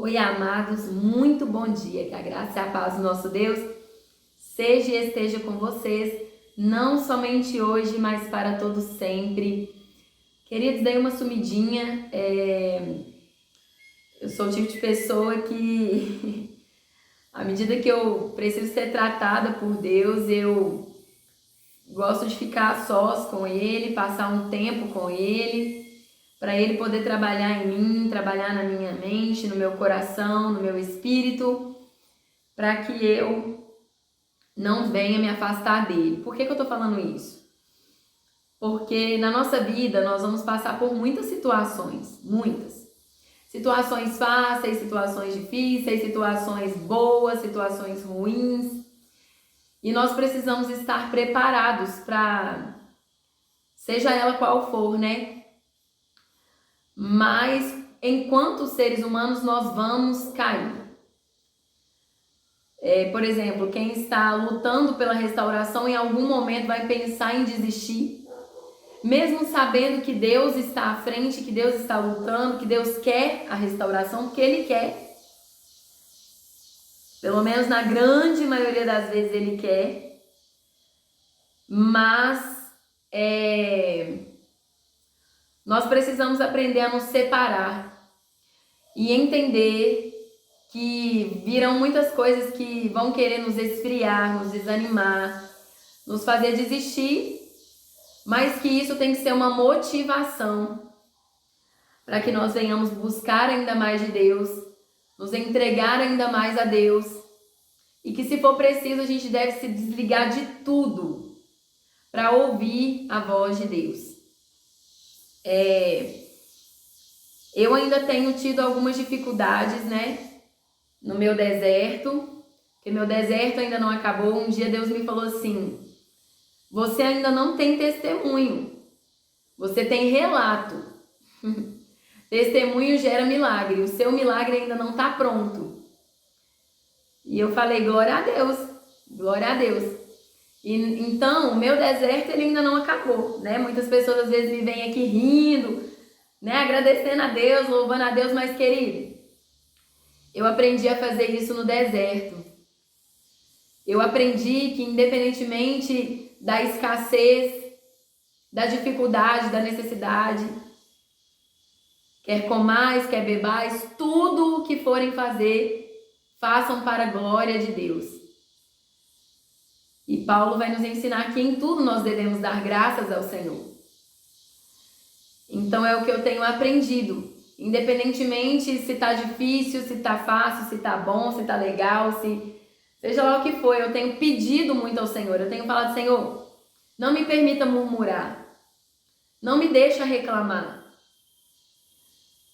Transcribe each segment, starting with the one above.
Oi, amados, muito bom dia. Que a graça e a paz do nosso Deus seja e esteja com vocês, não somente hoje, mas para todos sempre. Queridos, dei uma sumidinha. Eu sou o tipo de pessoa que, à medida que eu preciso ser tratada por Deus, eu gosto de ficar a sós com Ele, passar um tempo com Ele, para Ele poder trabalhar em mim, trabalhar na minha mente, no meu coração, no meu espírito, para que eu não venha me afastar dele. Por que eu tô falando isso? Porque na nossa vida nós vamos passar por muitas situações, muitas. Situações fáceis, situações difíceis, situações boas, situações ruins. E nós precisamos estar preparados para, seja ela qual for, né? Mas enquanto seres humanos nós vamos cair. Por exemplo, quem está lutando pela restauração em algum momento vai pensar em desistir, mesmo sabendo que Deus está à frente, que Deus está lutando, que Deus quer a restauração, porque Ele quer. Pelo menos na grande maioria das vezes Ele quer. Mas nós precisamos aprender a nos separar e entender que virão muitas coisas que vão querer nos esfriar, nos desanimar, nos fazer desistir, mas que isso tem que ser uma motivação para que nós venhamos buscar ainda mais de Deus, nos entregar ainda mais a Deus, e que se for preciso a gente deve se desligar de tudo para ouvir a voz de Deus. Eu ainda tenho tido algumas dificuldades, né? No meu deserto, porque meu deserto ainda não acabou. Um dia Deus me falou assim: você ainda não tem testemunho, você tem relato. Testemunho gera milagre, o seu milagre ainda não está pronto. E eu falei, glória a Deus, glória a Deus. E então, o meu deserto ele ainda não acabou, né? Muitas pessoas às vezes me vêm aqui rindo, né? Agradecendo a Deus, louvando a Deus, mas querido, eu aprendi a fazer isso no deserto. Eu aprendi que independentemente da escassez, da dificuldade, da necessidade, quer comais, quer bebais, tudo o que forem fazer, façam para a glória de Deus. E Paulo vai nos ensinar que em tudo nós devemos dar graças ao Senhor. Então é o que eu tenho aprendido. Independentemente se tá difícil, se tá fácil, se tá bom, se tá legal, seja lá o que for, eu tenho pedido muito ao Senhor. Eu tenho falado, Senhor, não me permita murmurar. Não me deixa reclamar.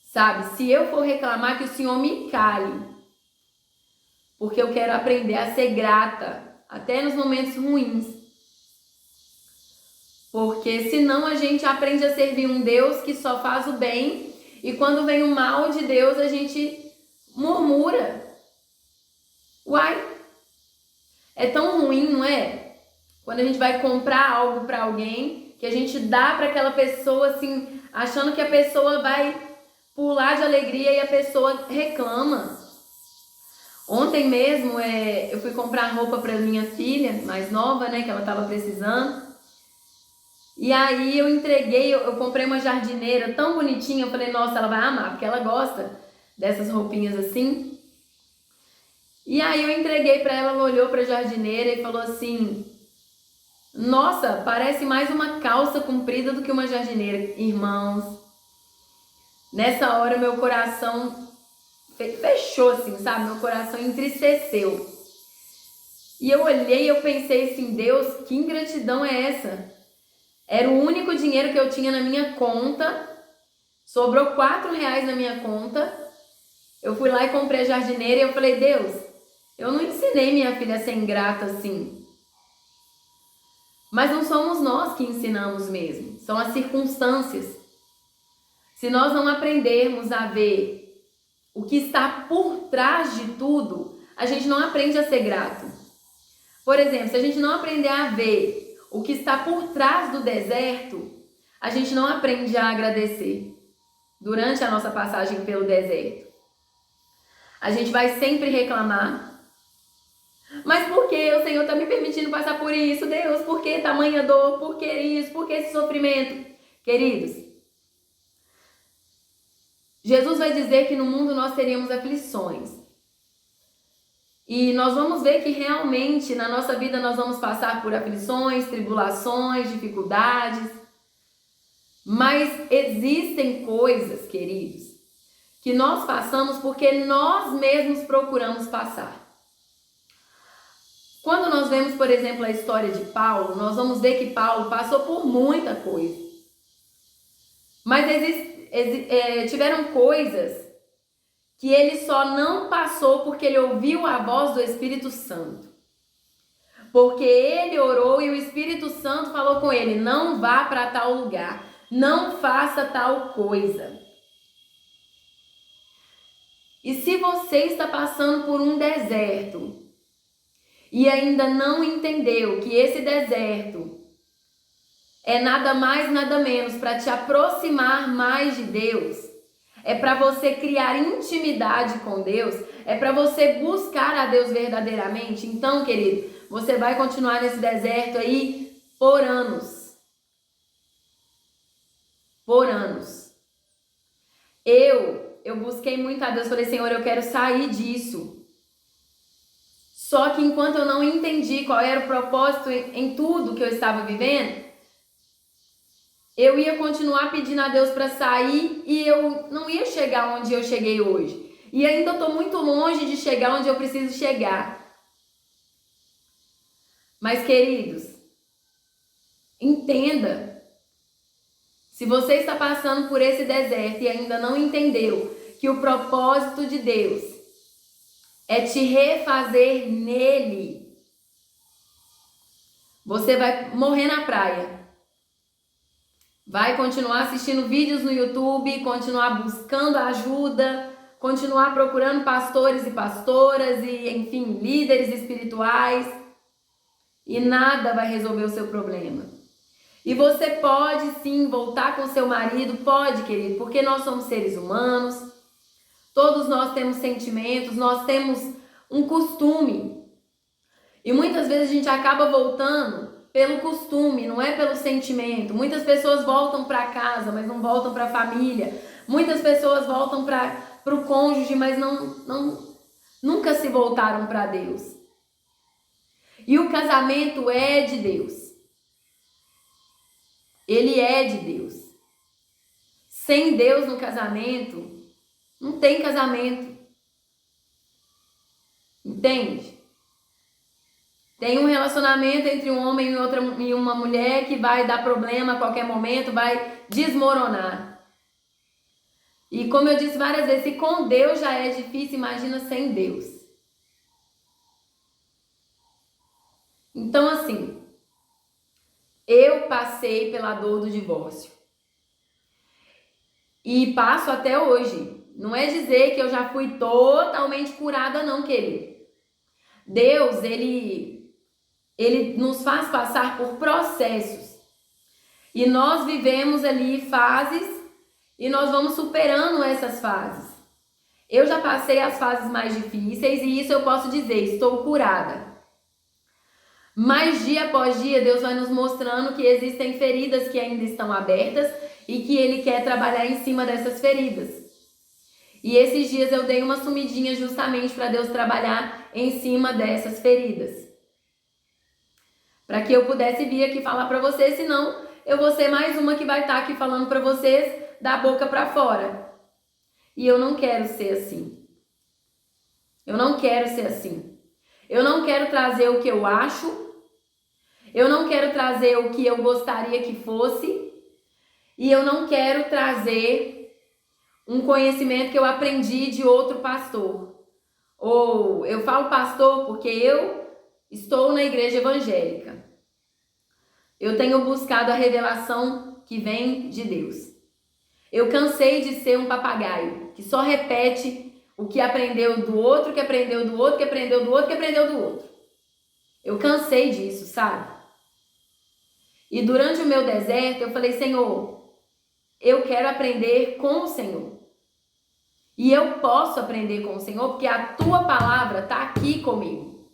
Sabe, se eu for reclamar, que o Senhor me cale. Porque eu quero aprender a ser grata, até nos momentos ruins. Porque senão a gente aprende a servir um Deus que só faz o bem, e quando vem o mal de Deus a gente murmura. Uai, é tão ruim, não é? Quando a gente vai comprar algo para alguém, que a gente dá para aquela pessoa assim, achando que a pessoa vai pular de alegria e a pessoa reclama. Ontem mesmo eu fui comprar roupa para minha filha mais nova, né, que ela estava precisando. E aí eu comprei uma jardineira tão bonitinha, eu falei, nossa, ela vai amar, porque ela gosta dessas roupinhas assim. E aí eu entreguei para ela, ela olhou para a jardineira e falou assim, nossa, parece mais uma calça comprida do que uma jardineira. Irmãos, nessa hora meu coração fechou assim, sabe? Meu coração entristeceu. E eu olhei e eu pensei assim, Deus, que ingratidão é essa? Era o único dinheiro que eu tinha na minha conta, sobrou R$4 na minha conta. Eu fui lá e comprei a jardineira e eu falei, Deus, eu não ensinei minha filha a ser ingrata assim. Mas não somos nós que ensinamos mesmo, são as circunstâncias. Se nós não aprendermos a ver o que está por trás de tudo, a gente não aprende a ser grato. Por exemplo, se a gente não aprender a ver o que está por trás do deserto, a gente não aprende a agradecer durante a nossa passagem pelo deserto. A gente vai sempre reclamar. Mas por que o Senhor está me permitindo passar por isso, Deus? Por que tamanha dor? Por que isso? Por que esse sofrimento? Queridos, Jesus vai dizer que no mundo nós teríamos aflições. E nós vamos ver que realmente na nossa vida nós vamos passar por aflições, tribulações, dificuldades. Mas existem coisas, queridos, que nós passamos porque nós mesmos procuramos passar. Quando nós vemos, por exemplo, a história de Paulo, nós vamos ver que Paulo passou por muita coisa. Mas tiveram coisas que ele só não passou porque ele ouviu a voz do Espírito Santo. Porque ele orou e o Espírito Santo falou com ele: não vá para tal lugar, não faça tal coisa. E se você está passando por um deserto e ainda não entendeu que esse deserto é nada mais, nada menos para te aproximar mais de Deus, é para você criar intimidade com Deus, é para você buscar a Deus verdadeiramente, então, querido, você vai continuar nesse deserto aí por anos. Por anos. Eu busquei muito a Deus, falei: Senhor, eu quero sair disso. Só que enquanto eu não entendi qual era o propósito em tudo que eu estava vivendo, eu ia continuar pedindo a Deus para sair e eu não ia chegar onde eu cheguei hoje. E ainda estou muito longe de chegar onde eu preciso chegar. Mas, queridos, entenda. Se você está passando por esse deserto e ainda não entendeu que o propósito de Deus é te refazer nele, você vai morrer na praia. Vai continuar assistindo vídeos no YouTube, continuar buscando ajuda, continuar procurando pastores e pastoras e, enfim, líderes espirituais. E nada vai resolver o seu problema. E você pode sim voltar com seu marido, pode, querido, porque nós somos seres humanos, todos nós temos sentimentos, nós temos um costume. E muitas vezes a gente acaba voltando pelo costume, não é pelo sentimento. Muitas pessoas voltam para casa, mas não voltam para a família. Muitas pessoas voltam para o cônjuge, mas nunca se voltaram para Deus. E o casamento é de Deus. Ele é de Deus. Sem Deus no casamento, não tem casamento. Entende? Tem um relacionamento entre um homem e uma mulher que vai dar problema a qualquer momento, vai desmoronar. E como eu disse várias vezes, se com Deus já é difícil, imagina sem Deus. Então, assim, eu passei pela dor do divórcio. E passo até hoje. Não é dizer que eu já fui totalmente curada, não, querido. Deus, ele nos faz passar por processos. E nós vivemos ali fases e nós vamos superando essas fases. Eu já passei as fases mais difíceis e isso eu posso dizer, estou curada. Mas dia após dia, Deus vai nos mostrando que existem feridas que ainda estão abertas e que Ele quer trabalhar em cima dessas feridas. E esses dias eu dei uma sumidinha justamente para Deus trabalhar em cima dessas feridas. Para que eu pudesse vir aqui falar para vocês, senão eu vou ser mais uma que vai estar aqui falando para vocês da boca para fora. E eu não quero ser assim. Eu não quero ser assim. Eu não quero trazer o que eu acho. Eu não quero trazer o que eu gostaria que fosse. E eu não quero trazer um conhecimento que eu aprendi de outro pastor. Ou eu falo pastor porque eu estou na igreja evangélica. Eu tenho buscado a revelação que vem de Deus. Eu cansei de ser um papagaio que só repete o que aprendeu do outro, que aprendeu do outro, que aprendeu do outro, que aprendeu do outro. Eu cansei disso, sabe? E durante o meu deserto eu falei: Senhor, eu quero aprender com o Senhor. E eu posso aprender com o Senhor porque a tua palavra está aqui comigo.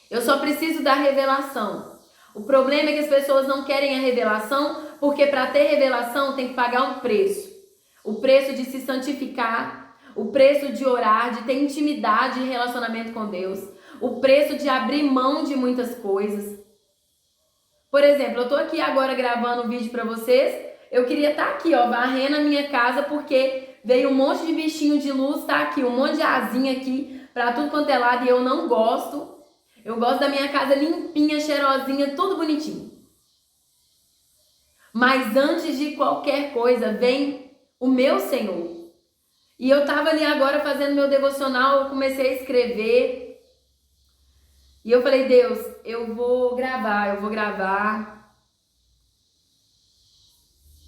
Eu só preciso da revelação. O problema é que as pessoas não querem a revelação porque para ter revelação tem que pagar um preço. O preço de se santificar, o preço de orar, de ter intimidade e relacionamento com Deus, o preço de abrir mão de muitas coisas. Por exemplo, eu tô aqui agora gravando um vídeo para vocês, eu queria estar aqui, ó, varrendo a minha casa porque veio um monte de bichinho de luz, tá aqui, um monte de asinha aqui para tudo quanto é lado e eu não gosto. Eu gosto da minha casa limpinha, cheirosinha, tudo bonitinho. Mas antes de qualquer coisa, vem o meu Senhor. E eu tava ali agora fazendo meu devocional, eu comecei a escrever. E eu falei, Deus, eu vou gravar.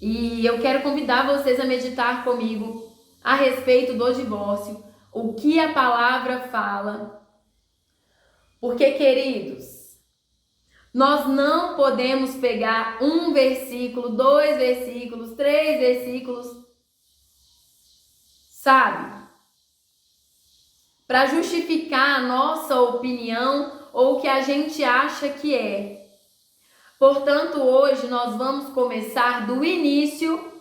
E eu quero convidar vocês a meditar comigo a respeito do divórcio, o que a palavra fala. Porque, queridos, nós não podemos pegar um versículo, 2 versículos, 3 versículos, sabe? Para justificar a nossa opinião ou o que a gente acha que é. Portanto, hoje nós vamos começar do início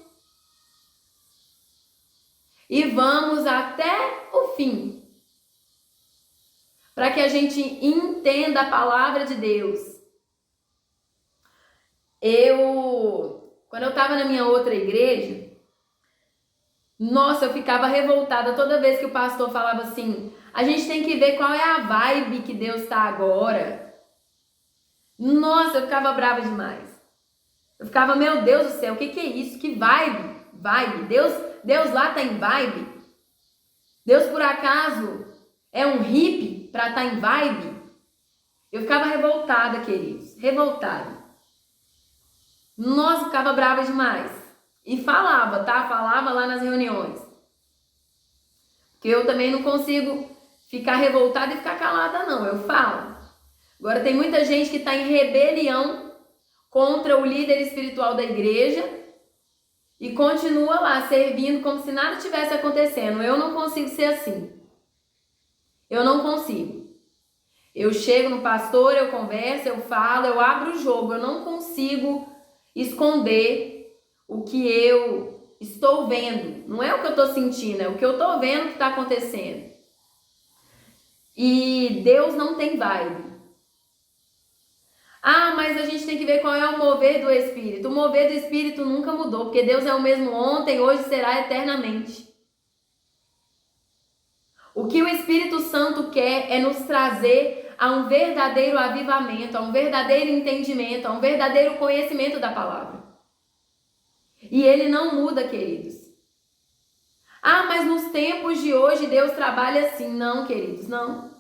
e vamos até o fim. Para que a gente entenda a palavra de Deus. Quando eu estava na minha outra igreja, nossa, eu ficava revoltada toda vez que o pastor falava assim, a gente tem que ver qual é a vibe que Deus está agora. Nossa, eu ficava brava demais. Eu ficava, meu Deus do céu, o que é isso? Que vibe? Vibe? Deus lá tá em vibe? Deus por acaso é um hippie para estar em vibe? Eu ficava revoltada, queridos. Revoltada. Nossa, ficava brava demais. E falava, tá? Falava lá nas reuniões. Porque eu também não consigo ficar revoltada e ficar calada, não. Eu falo. Agora tem muita gente que está em rebelião contra o líder espiritual da igreja e continua lá servindo como se nada tivesse acontecendo. Eu não consigo ser assim. Eu não consigo. Eu chego no pastor, eu converso, eu falo, eu abro o jogo. Eu não consigo esconder o que eu estou vendo. Não é o que eu estou sentindo, é o que eu estou vendo que está acontecendo. E Deus não tem vibe. Ah, mas a gente tem que ver qual é o mover do Espírito. O mover do Espírito nunca mudou, porque Deus é o mesmo ontem, hoje será eternamente. O que o Espírito Santo quer é nos trazer a um verdadeiro avivamento, a um verdadeiro entendimento, a um verdadeiro conhecimento da palavra. E ele não muda, queridos. Ah, mas nos tempos de hoje Deus trabalha assim. Não, queridos, não.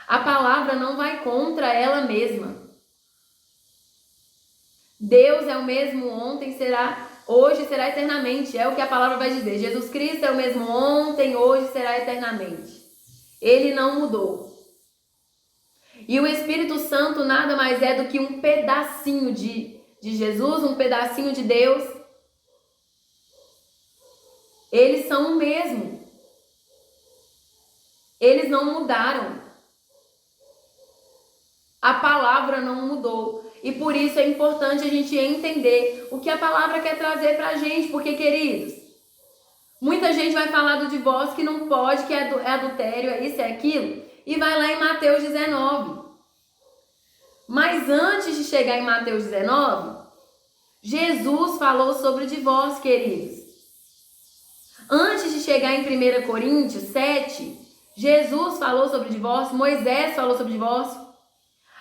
A palavra não vai contra ela mesma. Deus é o mesmo ontem, hoje será eternamente. É o que a palavra vai dizer. Jesus Cristo é o mesmo ontem, hoje será eternamente. Ele não mudou. E o Espírito Santo nada mais é do que um pedacinho de Jesus, um pedacinho de Deus. Eles são o mesmo. Eles não mudaram. A palavra não mudou. E por isso é importante a gente entender o que a palavra quer trazer pra gente. Porque, queridos, muita gente vai falar do divórcio que não pode, que é adultério, é isso, é aquilo. E vai lá em Mateus 19. Mas antes de chegar em Mateus 19, Jesus falou sobre o divórcio, queridos. Antes de chegar em 1 Coríntios 7, Jesus falou sobre o divórcio, Moisés falou sobre o divórcio.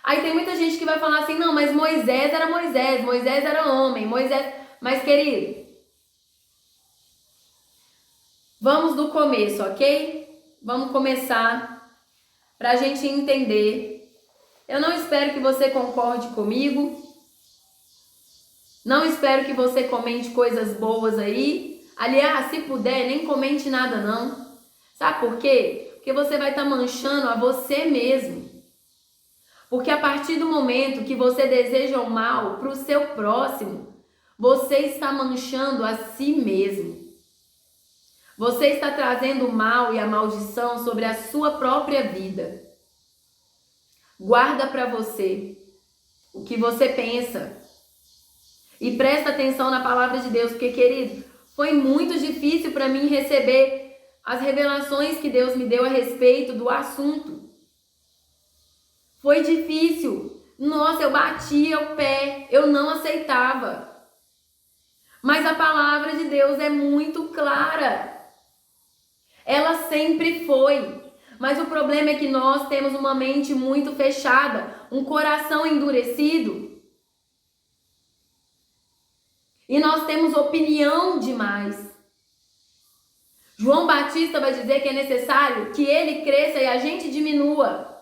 Aí tem muita gente que vai falar assim, não, mas Moisés era homem, Moisés... Mas, querido, vamos do começo, ok? Vamos começar pra gente entender. Eu não espero que você concorde comigo. Não espero que você comente coisas boas aí. Aliás, se puder, nem comente nada não. Sabe por quê? Porque você vai estar manchando a você mesmo. Porque a partir do momento que você deseja o mal para o seu próximo, você está manchando a si mesmo. Você está trazendo o mal e a maldição sobre a sua própria vida. Guarda para você o que você pensa. E presta atenção na palavra de Deus, porque, querido, foi muito difícil para mim receber as revelações que Deus me deu a respeito do assunto. Foi difícil. Nossa, eu batia o pé, eu não aceitava. Mas a palavra de Deus é muito clara. Ela sempre foi. Mas o problema é que nós temos uma mente muito fechada, um coração endurecido. E nós temos opinião demais. João Batista vai dizer que é necessário que ele cresça e a gente diminua.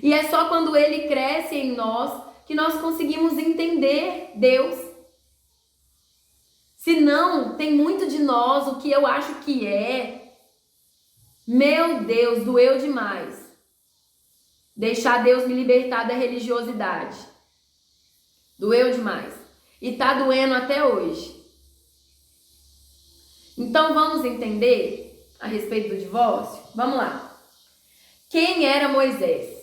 E é só quando ele cresce em nós que nós conseguimos entender Deus. Se não, tem muito de nós o que eu acho que é. Meu Deus, doeu demais. Deixar Deus me libertar da religiosidade. Doeu demais. E tá doendo até hoje. Então vamos entender a respeito do divórcio? Vamos lá. Quem era Moisés?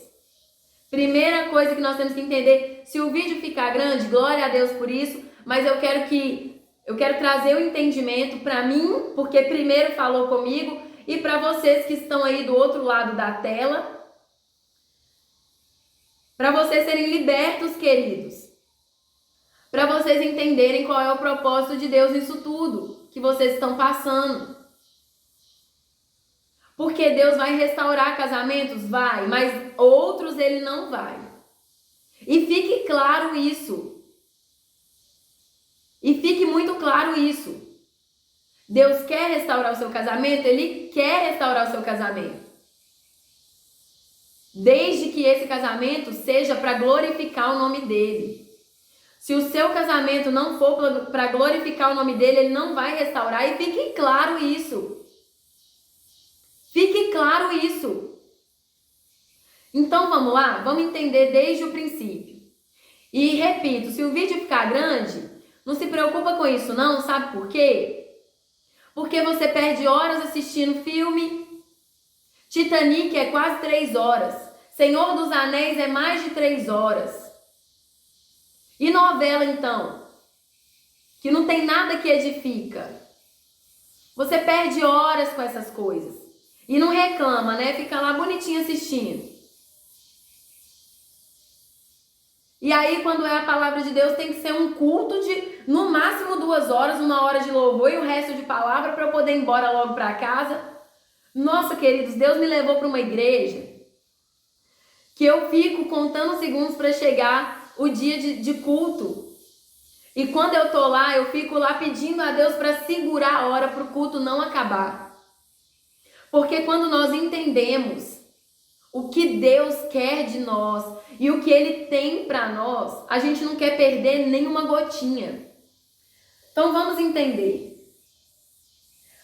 Primeira coisa que nós temos que entender, se o vídeo ficar grande, glória a Deus por isso, mas eu quero trazer o entendimento para mim, porque primeiro falou comigo, e para vocês que estão aí do outro lado da tela, para vocês serem libertos, queridos, para vocês entenderem qual é o propósito de Deus nisso tudo que vocês estão passando. Porque Deus vai restaurar casamentos? Vai, mas outros ele não vai. E fique claro isso. E fique muito claro isso. Deus quer restaurar o seu casamento? Ele quer restaurar o seu casamento. Desde que esse casamento seja para glorificar o nome dele. Se o seu casamento não for para glorificar o nome dele, ele não vai restaurar. E fique claro isso. Fique claro isso. Então vamos lá? Vamos entender desde o princípio. E repito, se o vídeo ficar grande, não se preocupa com isso não, sabe por quê? Porque você perde horas assistindo filme. Titanic é quase 3 horas. Senhor dos Anéis é mais de 3 horas. E novela então? Que não tem nada que edifica. Você perde horas com essas coisas. E não reclama, né? Fica lá bonitinho assistindo. E aí, quando é a palavra de Deus, tem que ser um culto de, no máximo, 2 horas, 1 hora de louvor e o resto de palavra para eu poder ir embora logo para casa. Nossa, queridos, Deus me levou para uma igreja que eu fico contando segundos para chegar o dia de culto. E quando eu tô lá, eu fico lá pedindo a Deus para segurar a hora para o culto não acabar. Porque quando nós entendemos o que Deus quer de nós e o que Ele tem para nós, a gente não quer perder nenhuma gotinha. Então vamos entender.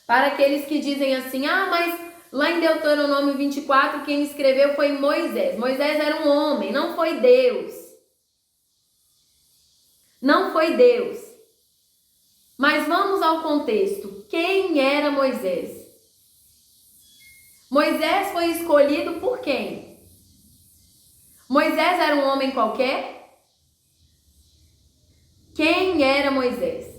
Para aqueles que dizem assim, mas lá em Deuteronômio 24, quem escreveu foi Moisés. Moisés era um homem, não foi Deus. Não foi Deus. Mas vamos ao contexto. Quem era Moisés? Moisés foi escolhido por quem? Moisés era um homem qualquer? Quem era Moisés?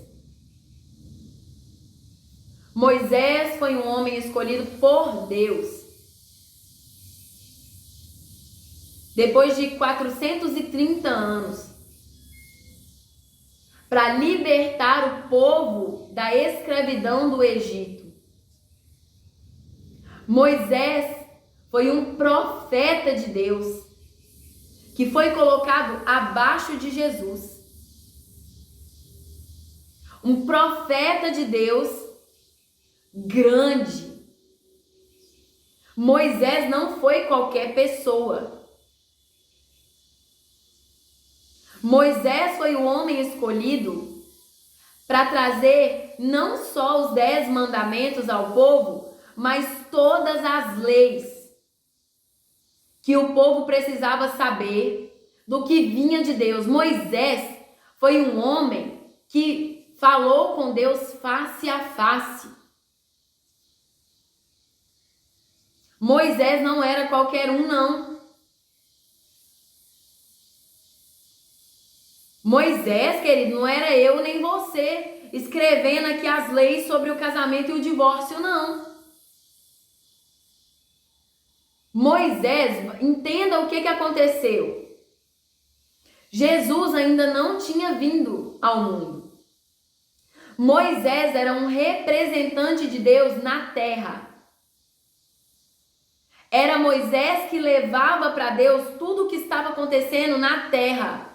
Moisés foi um homem escolhido por Deus. Depois de 430 anos, para libertar o povo da escravidão do Egito. Moisés foi um profeta de Deus, que foi colocado abaixo de Jesus. Um profeta de Deus grande. Moisés não foi qualquer pessoa. Moisés foi o homem escolhido para trazer não só os 10 mandamentos ao povo, mas todas as leis que o povo precisava saber do que vinha de Deus. Moisés foi um homem que falou com Deus face a face. Moisés não era qualquer um, não. Moisés, querido, não era eu nem você escrevendo aqui as leis sobre o casamento e o divórcio, não. Moisés, entenda o que aconteceu. Jesus ainda não tinha vindo ao mundo. Moisés era um representante de Deus na terra. Era Moisés que levava para Deus tudo o que estava acontecendo na terra.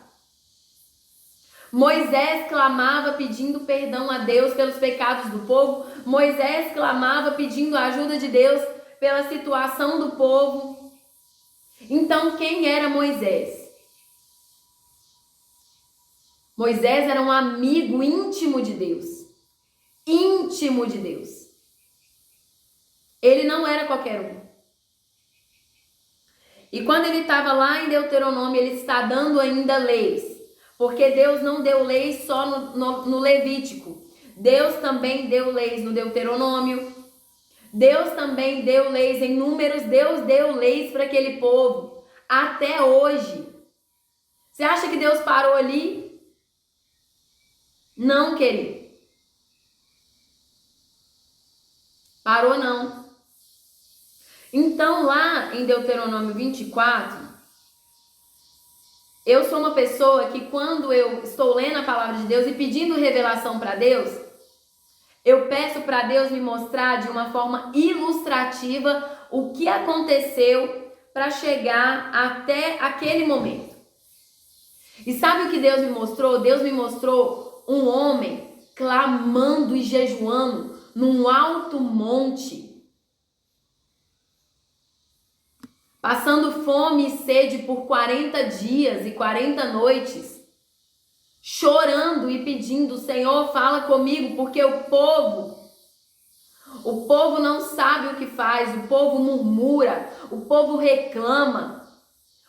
Moisés clamava pedindo perdão a Deus pelos pecados do povo. Moisés clamava pedindo a ajuda de Deus pela situação do povo. Então, quem era Moisés? Moisés era um amigo íntimo de Deus. Íntimo de Deus. Ele não era qualquer um. E quando ele estava lá em Deuteronômio, ele está dando ainda leis. Porque Deus não deu leis só no Levítico. Deus também deu leis no Deuteronômio. Deus também deu leis em Números. Deus deu leis para aquele povo. Até hoje. Você acha que Deus parou ali? Não, querido. Parou não. Então lá em Deuteronômio 24... eu sou uma pessoa que quando eu estou lendo a palavra de Deus e pedindo revelação para Deus, eu peço para Deus me mostrar de uma forma ilustrativa o que aconteceu para chegar até aquele momento. E sabe o que Deus me mostrou? Deus me mostrou um homem clamando e jejuando num alto monte, passando fome e sede por 40 dias e 40 noites, chorando e pedindo: Senhor, fala comigo, porque o povo não sabe o que faz, o povo murmura, o povo reclama,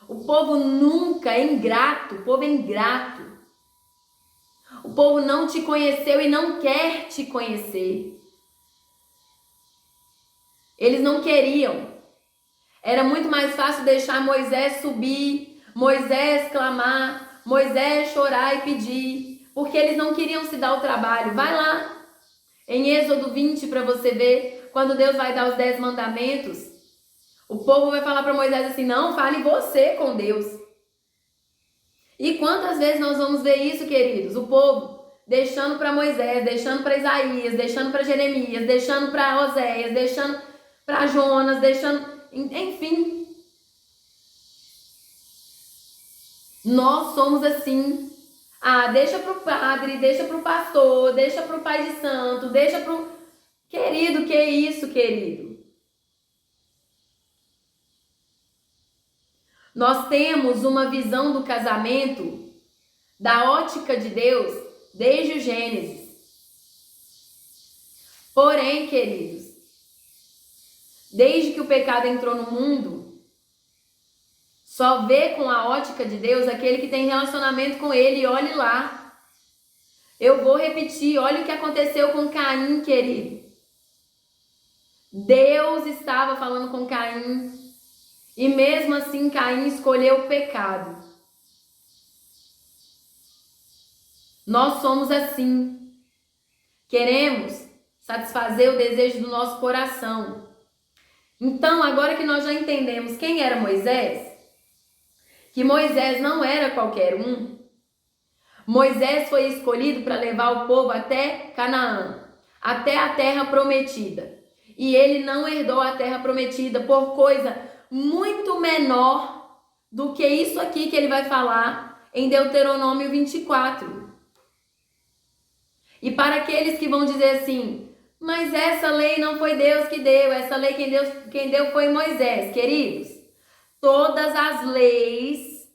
o povo nunca é ingrato, o povo é ingrato. O povo não te conheceu e não quer te conhecer. Eles não queriam. Era muito mais fácil deixar Moisés subir, Moisés clamar, Moisés chorar e pedir, porque eles não queriam se dar o trabalho. Vai lá em Êxodo 20 para você ver, quando Deus vai dar os 10 mandamentos, o povo vai falar para Moisés assim: não, fale você com Deus. E quantas vezes nós vamos ver isso, queridos? O povo deixando para Moisés, deixando para Isaías, deixando para Jeremias, deixando para Oséias, deixando para Jonas, deixando... Enfim, nós somos assim. Deixa pro padre, deixa pro pastor, deixa pro pai de santo, deixa pro... Querido, que é isso, querido? Nós temos uma visão do casamento, da ótica de Deus, desde o Gênesis. Porém, queridos, desde que o pecado entrou no mundo, só vê com a ótica de Deus aquele que tem relacionamento com ele. E olhe lá. Eu vou repetir, olha o que aconteceu com Caim, querido. Deus estava falando com Caim. E mesmo assim Caim escolheu o pecado. Nós somos assim. Queremos satisfazer o desejo do nosso coração. Então, agora que nós já entendemos quem era Moisés, que Moisés não era qualquer um, Moisés foi escolhido para levar o povo até Canaã, até a terra prometida. E ele não herdou a terra prometida por coisa muito menor do que isso aqui que ele vai falar em Deuteronômio 24. E para aqueles que vão dizer assim: mas essa lei não foi Deus que deu, essa lei quem deu foi Moisés. Queridos, todas as leis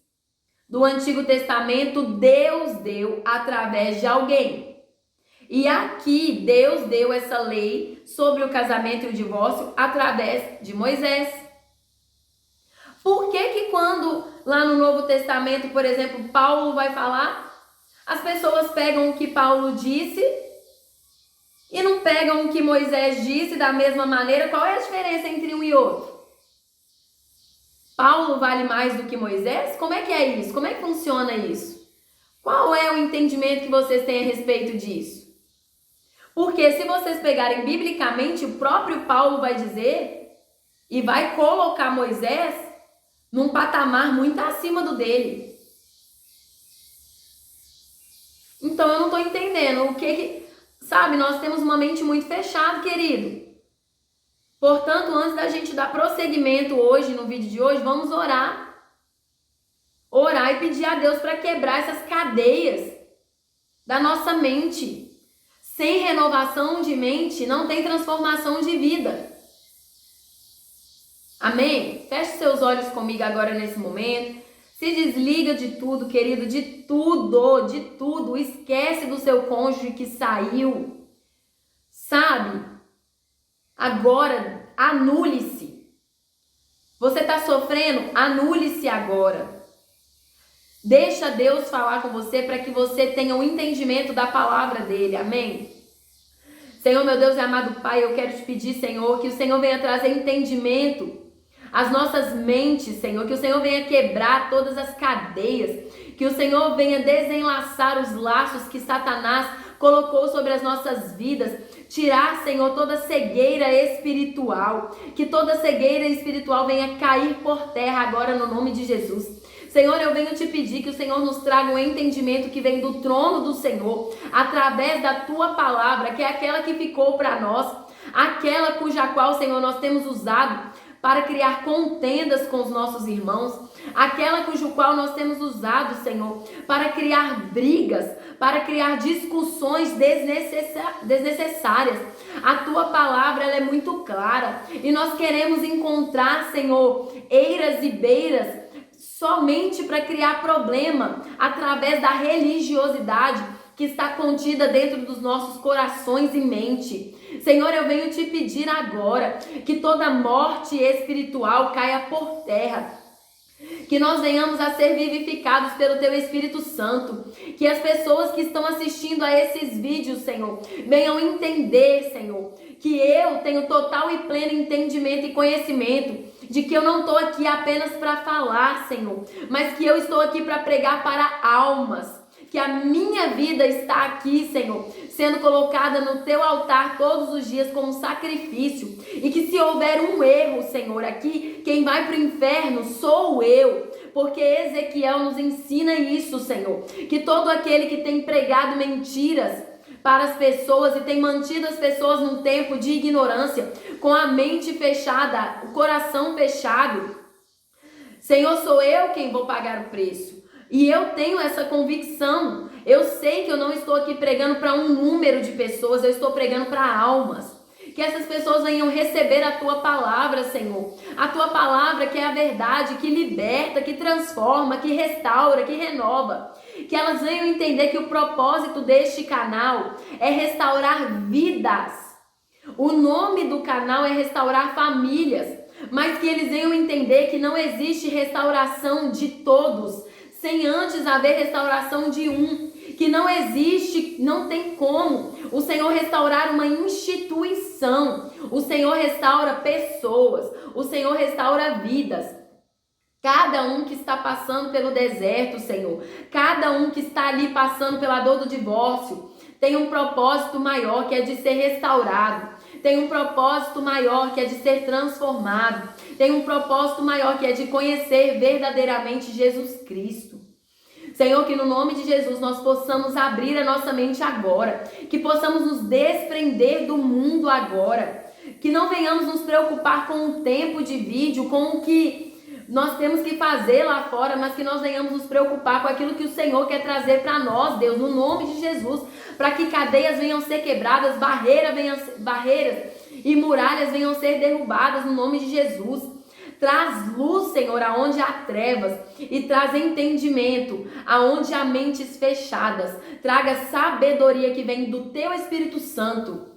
do Antigo Testamento Deus deu através de alguém. E aqui Deus deu essa lei sobre o casamento e o divórcio através de Moisés. Por que quando lá no Novo Testamento, por exemplo, Paulo vai falar, as pessoas pegam o que Paulo disse e não pegam o que Moisés disse da mesma maneira? Qual é a diferença entre um e outro? Paulo vale mais do que Moisés? Como é que é isso? Como é que funciona isso? Qual é o entendimento que vocês têm a respeito disso? Porque se vocês pegarem biblicamente, o próprio Paulo vai dizer e vai colocar Moisés num patamar muito acima do dele. Então eu não estou entendendo o que... Sabe, nós temos uma mente muito fechada, querido. Portanto, antes da gente dar prosseguimento hoje, no vídeo de hoje, vamos orar. Orar e pedir a Deus para quebrar essas cadeias da nossa mente. Sem renovação de mente, não tem transformação de vida. Amém? Feche seus olhos comigo agora nesse momento. Se desliga de tudo, querido, de tudo, de tudo. Esquece do seu cônjuge que saiu. Sabe? Agora, anule-se. Você está sofrendo? Anule-se agora. Deixa Deus falar com você para que você tenha um entendimento da palavra dele. Amém? Senhor, meu Deus e amado Pai, eu quero te pedir, Senhor, que o Senhor venha trazer entendimento às nossas mentes, Senhor. Que o Senhor venha quebrar todas as cadeias. Que o Senhor venha desenlaçar os laços que Satanás colocou sobre as nossas vidas. Tirar, Senhor, toda cegueira espiritual. Que toda cegueira espiritual venha cair por terra agora no nome de Jesus. Senhor, eu venho te pedir que o Senhor nos traga um entendimento que vem do trono do Senhor, através da tua palavra, que é aquela que ficou para nós, aquela cuja qual, Senhor, nós temos usado para criar contendas com os nossos irmãos, aquela cujo qual nós temos usado, Senhor, para criar brigas, para criar discussões desnecessárias. A tua palavra, ela é muito clara e nós queremos encontrar, Senhor, eiras e beiras somente para criar problema através da religiosidade que está contida dentro dos nossos corações e mente. Senhor, eu venho te pedir agora que toda morte espiritual caia por terra. Que nós venhamos a ser vivificados pelo Teu Espírito Santo. Que as pessoas que estão assistindo a esses vídeos, Senhor, venham entender, Senhor, que eu tenho total e pleno entendimento e conhecimento de que eu não estou aqui apenas para falar, Senhor, mas que eu estou aqui para pregar para almas. Que a minha vida está aqui, Senhor, sendo colocada no Teu altar todos os dias como sacrifício. E que se houver um erro, Senhor, aqui, quem vai para o inferno sou eu. Porque Ezequiel nos ensina isso, Senhor. Que todo aquele que tem pregado mentiras para as pessoas e tem mantido as pessoas num tempo de ignorância, com a mente fechada, o coração fechado, Senhor, sou eu quem vou pagar o preço. E eu tenho essa convicção. Eu sei que eu não estou aqui pregando para um número de pessoas, eu estou pregando para almas. Que essas pessoas venham receber a Tua palavra, Senhor. A Tua palavra que é a verdade, que liberta, que transforma, que restaura, que renova. Que elas venham entender que o propósito deste canal é restaurar vidas. O nome do canal é restaurar famílias. Mas que eles venham entender que não existe restauração de todos sem antes haver restauração de um. Que não existe, não tem como o Senhor restaurar uma instituição. O Senhor restaura pessoas. O Senhor restaura vidas. Cada um que está passando pelo deserto, Senhor. Cada um que está ali passando pela dor do divórcio. Tem um propósito maior que é de ser restaurado. Tem um propósito maior que é de ser transformado. Tem um propósito maior que é de conhecer verdadeiramente Jesus Cristo. Senhor, que no nome de Jesus nós possamos abrir a nossa mente agora. Que possamos nos desprender do mundo agora. Que não venhamos nos preocupar com o tempo de vídeo, com o que nós temos que fazer lá fora, mas que nós venhamos nos preocupar com aquilo que o Senhor quer trazer para nós, Deus, no nome de Jesus. Para que cadeias venham ser quebradas, barreiras e muralhas venham ser derrubadas no nome de Jesus. Traz luz, Senhor, aonde há trevas e traz entendimento aonde há mentes fechadas. Traga sabedoria que vem do Teu Espírito Santo,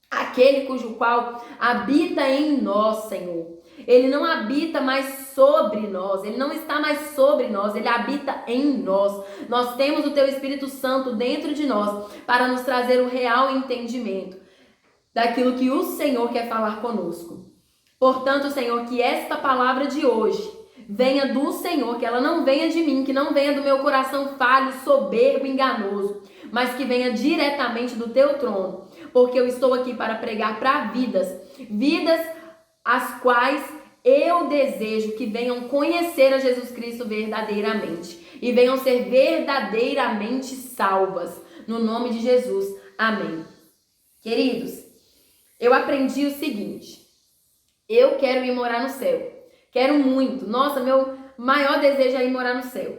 aquele cujo qual habita em nós, Senhor. Ele não habita mais sobre nós, Ele não está mais sobre nós, Ele habita em nós. Nós temos o Teu Espírito Santo dentro de nós para nos trazer o real entendimento daquilo que o Senhor quer falar conosco. Portanto, Senhor, que esta palavra de hoje venha do Senhor, que ela não venha de mim, que não venha do meu coração falho, soberbo, enganoso, mas que venha diretamente do teu trono, porque eu estou aqui para pregar para vidas as quais eu desejo que venham conhecer a Jesus Cristo verdadeiramente e venham ser verdadeiramente salvas, no nome de Jesus, amém. Queridos, eu aprendi o seguinte: eu quero ir morar no céu. Quero muito. Nossa, meu maior desejo é ir morar no céu.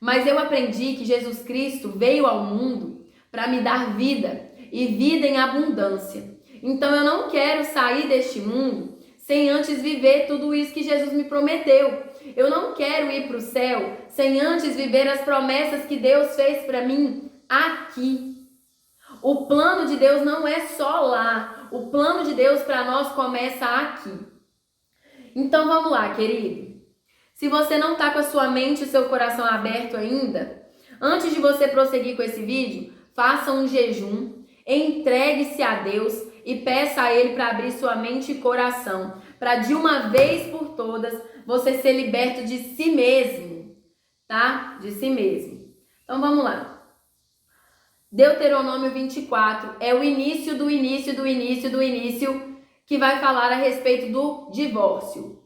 Mas eu aprendi que Jesus Cristo veio ao mundo para me dar vida e vida em abundância. Então eu não quero sair deste mundo sem antes viver tudo isso que Jesus me prometeu. Eu não quero ir para o céu sem antes viver as promessas que Deus fez para mim aqui. O plano de Deus não é só lá. O plano de Deus para nós começa aqui. Então vamos lá, querido. Se você não está com a sua mente e o seu coração aberto ainda, antes de você prosseguir com esse vídeo, faça um jejum, entregue-se a Deus e peça a Ele para abrir sua mente e coração, para de uma vez por todas você ser liberto de si mesmo, tá? De si mesmo. Então vamos lá. Deuteronômio 24 é o início do início do início do início que vai falar a respeito do divórcio.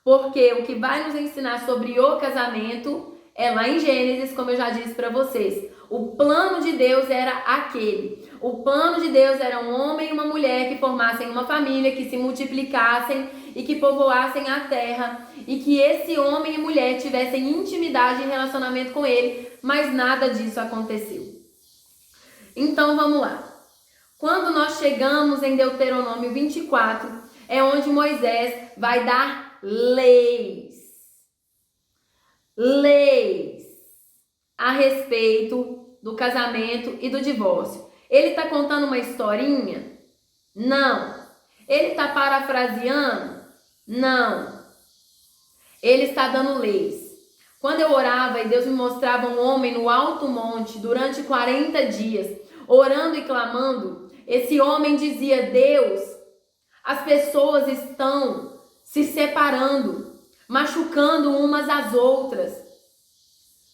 Porque o que vai nos ensinar sobre o casamento é lá em Gênesis, como eu já disse para vocês. O plano de Deus era aquele. O plano de Deus era um homem e uma mulher que formassem uma família, que se multiplicassem e que povoassem a terra. E que esse homem e mulher tivessem intimidade e relacionamento com ele, mas nada disso aconteceu. Então vamos lá. Quando nós chegamos em Deuteronômio 24, é onde Moisés vai dar leis a respeito do casamento e do divórcio. Ele está contando uma historinha? Não. Ele está parafraseando? Não. Ele está dando leis. Quando eu orava e Deus me mostrava um homem no alto monte durante 40 dias, orando e clamando, esse homem dizia: Deus, as pessoas estão se separando, machucando umas às outras.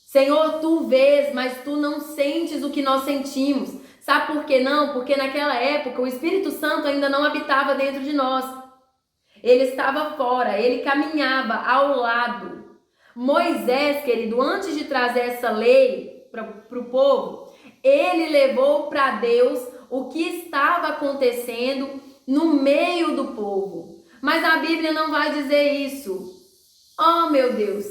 Senhor, tu vês, mas tu não sentes o que nós sentimos. Sabe por que não? Porque naquela época o Espírito Santo ainda não habitava dentro de nós. Ele estava fora, ele caminhava ao lado. Moisés, querido, antes de trazer essa lei para o povo, ele levou para Deus o que estava acontecendo no meio do povo. Mas a Bíblia não vai dizer isso. Oh, meu Deus!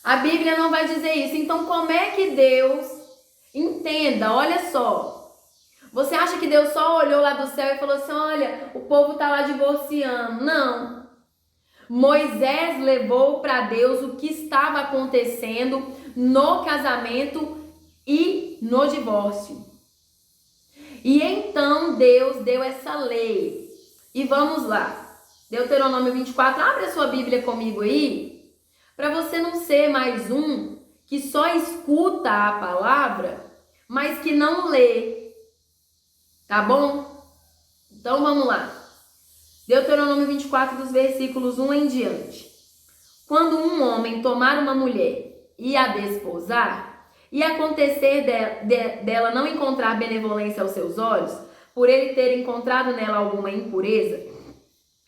A Bíblia não vai dizer isso. Então, como é que Deus entenda? Olha só. Você acha que Deus só olhou lá do céu e falou assim: olha, o povo está lá divorciando? Não. Moisés levou para Deus o que estava acontecendo no casamento e no divórcio. E então Deus deu essa lei. E vamos lá. Deuteronômio 24, abre a sua Bíblia comigo aí, para você não ser mais um que só escuta a palavra, mas que não lê. Tá bom? Então vamos lá. Deuteronômio 24, dos versículos 1 em diante. Quando um homem tomar uma mulher e a desposar, e acontecer dela não encontrar benevolência aos seus olhos, por ele ter encontrado nela alguma impureza,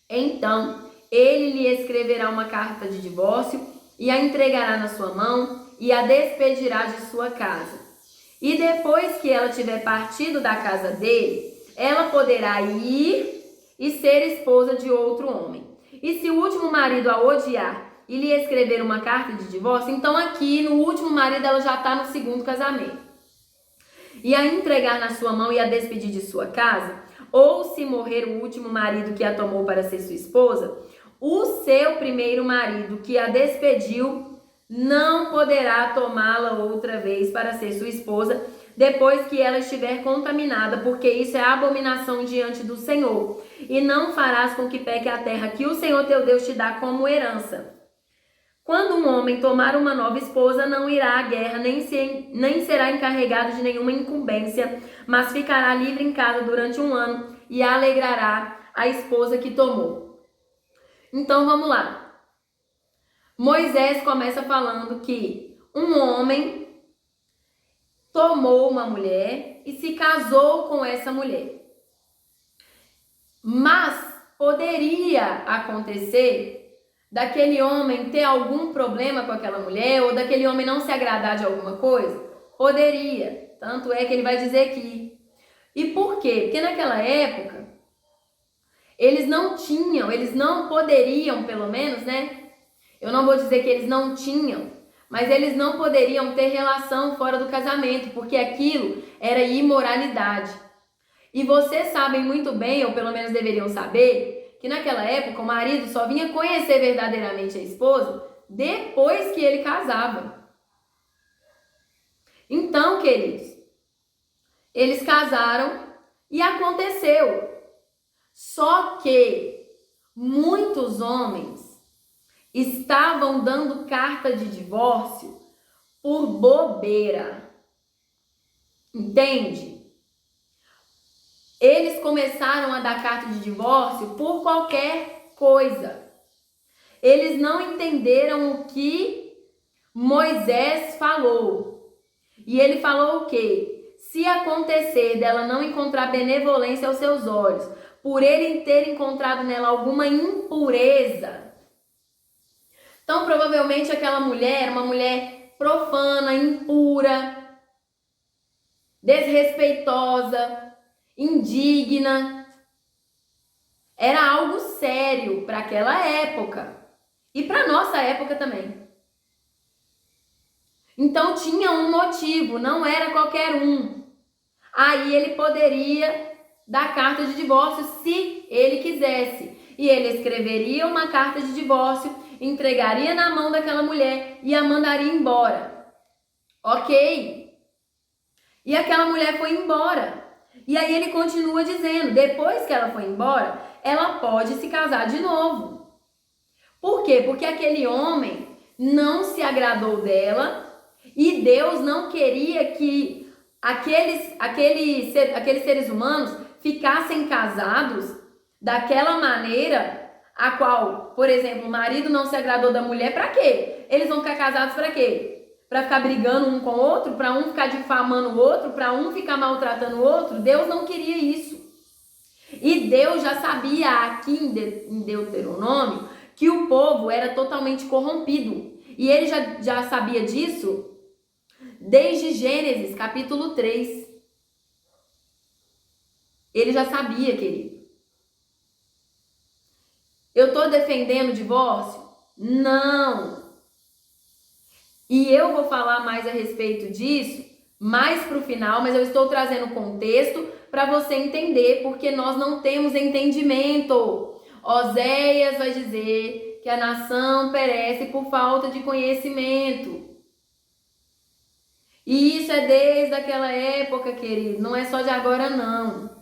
então ele lhe escreverá uma carta de divórcio e a entregará na sua mão e a despedirá de sua casa. E depois que ela tiver partido da casa dele, ela poderá ir e ser esposa de outro homem. E se o último marido a odiar e lhe escrever uma carta de divórcio, então aqui no último marido ela já está no segundo casamento. E a entregar na sua mão e a despedir de sua casa, ou se morrer o último marido que a tomou para ser sua esposa, o seu primeiro marido que a despediu não poderá tomá-la outra vez para ser sua esposa, depois que ela estiver contaminada, porque isso é abominação diante do Senhor. E não farás com que peque a terra que o Senhor teu Deus te dá como herança. Quando um homem tomar uma nova esposa, não irá à guerra, nem será encarregado de nenhuma incumbência, mas ficará livre em casa durante 1 ano e alegrará a esposa que tomou. Então vamos lá. Moisés começa falando que um homem tomou uma mulher e se casou com essa mulher. Mas poderia acontecer daquele homem ter algum problema com aquela mulher ou daquele homem não se agradar de alguma coisa? Poderia. Tanto é que ele vai dizer aqui. E por quê? Porque naquela época eles não poderiam, pelo menos, né? Eu não vou dizer que eles não tinham, mas eles não poderiam ter relação fora do casamento, porque aquilo era imoralidade. E vocês sabem muito bem, ou pelo menos deveriam saber, que naquela época o marido só vinha conhecer verdadeiramente a esposa depois que ele casava. Então, queridos, eles casaram e aconteceu. Só que muitos homens estavam dando carta de divórcio por bobeira. Entende? Eles começaram a dar carta de divórcio por qualquer coisa. Eles não entenderam o que Moisés falou. E ele falou o quê? Se acontecer dela não encontrar benevolência aos seus olhos, por ele ter encontrado nela alguma impureza. Então, provavelmente, aquela mulher era uma mulher profana, impura, desrespeitosa, indigna. Era algo sério para aquela época e para nossa época também. Então tinha um motivo, não era qualquer um. Aí ele poderia dar carta de divórcio se ele quisesse. E ele escreveria uma carta de divórcio, entregaria na mão daquela mulher e a mandaria embora. Ok. E aquela mulher foi embora. E aí ele continua dizendo, depois que ela foi embora, ela pode se casar de novo. Por quê? Porque aquele homem não se agradou dela e Deus não queria que aqueles seres humanos ficassem casados daquela maneira a qual, por exemplo, o marido não se agradou da mulher, para quê? Eles vão ficar casados para quê? Para ficar brigando um com o outro, para um ficar difamando o outro, para um ficar maltratando o outro? Deus não queria isso. E Deus já sabia aqui em Deuteronômio que o povo era totalmente corrompido. E ele já sabia disso desde Gênesis, capítulo 3. Ele já sabia, querido. Eu estou defendendo o divórcio? Não. E eu vou falar mais a respeito disso mais para o final, mas eu estou trazendo contexto para você entender, porque nós não temos entendimento. Oséias vai dizer que a nação perece por falta de conhecimento. E isso é desde aquela época, querido, não é só de agora, não.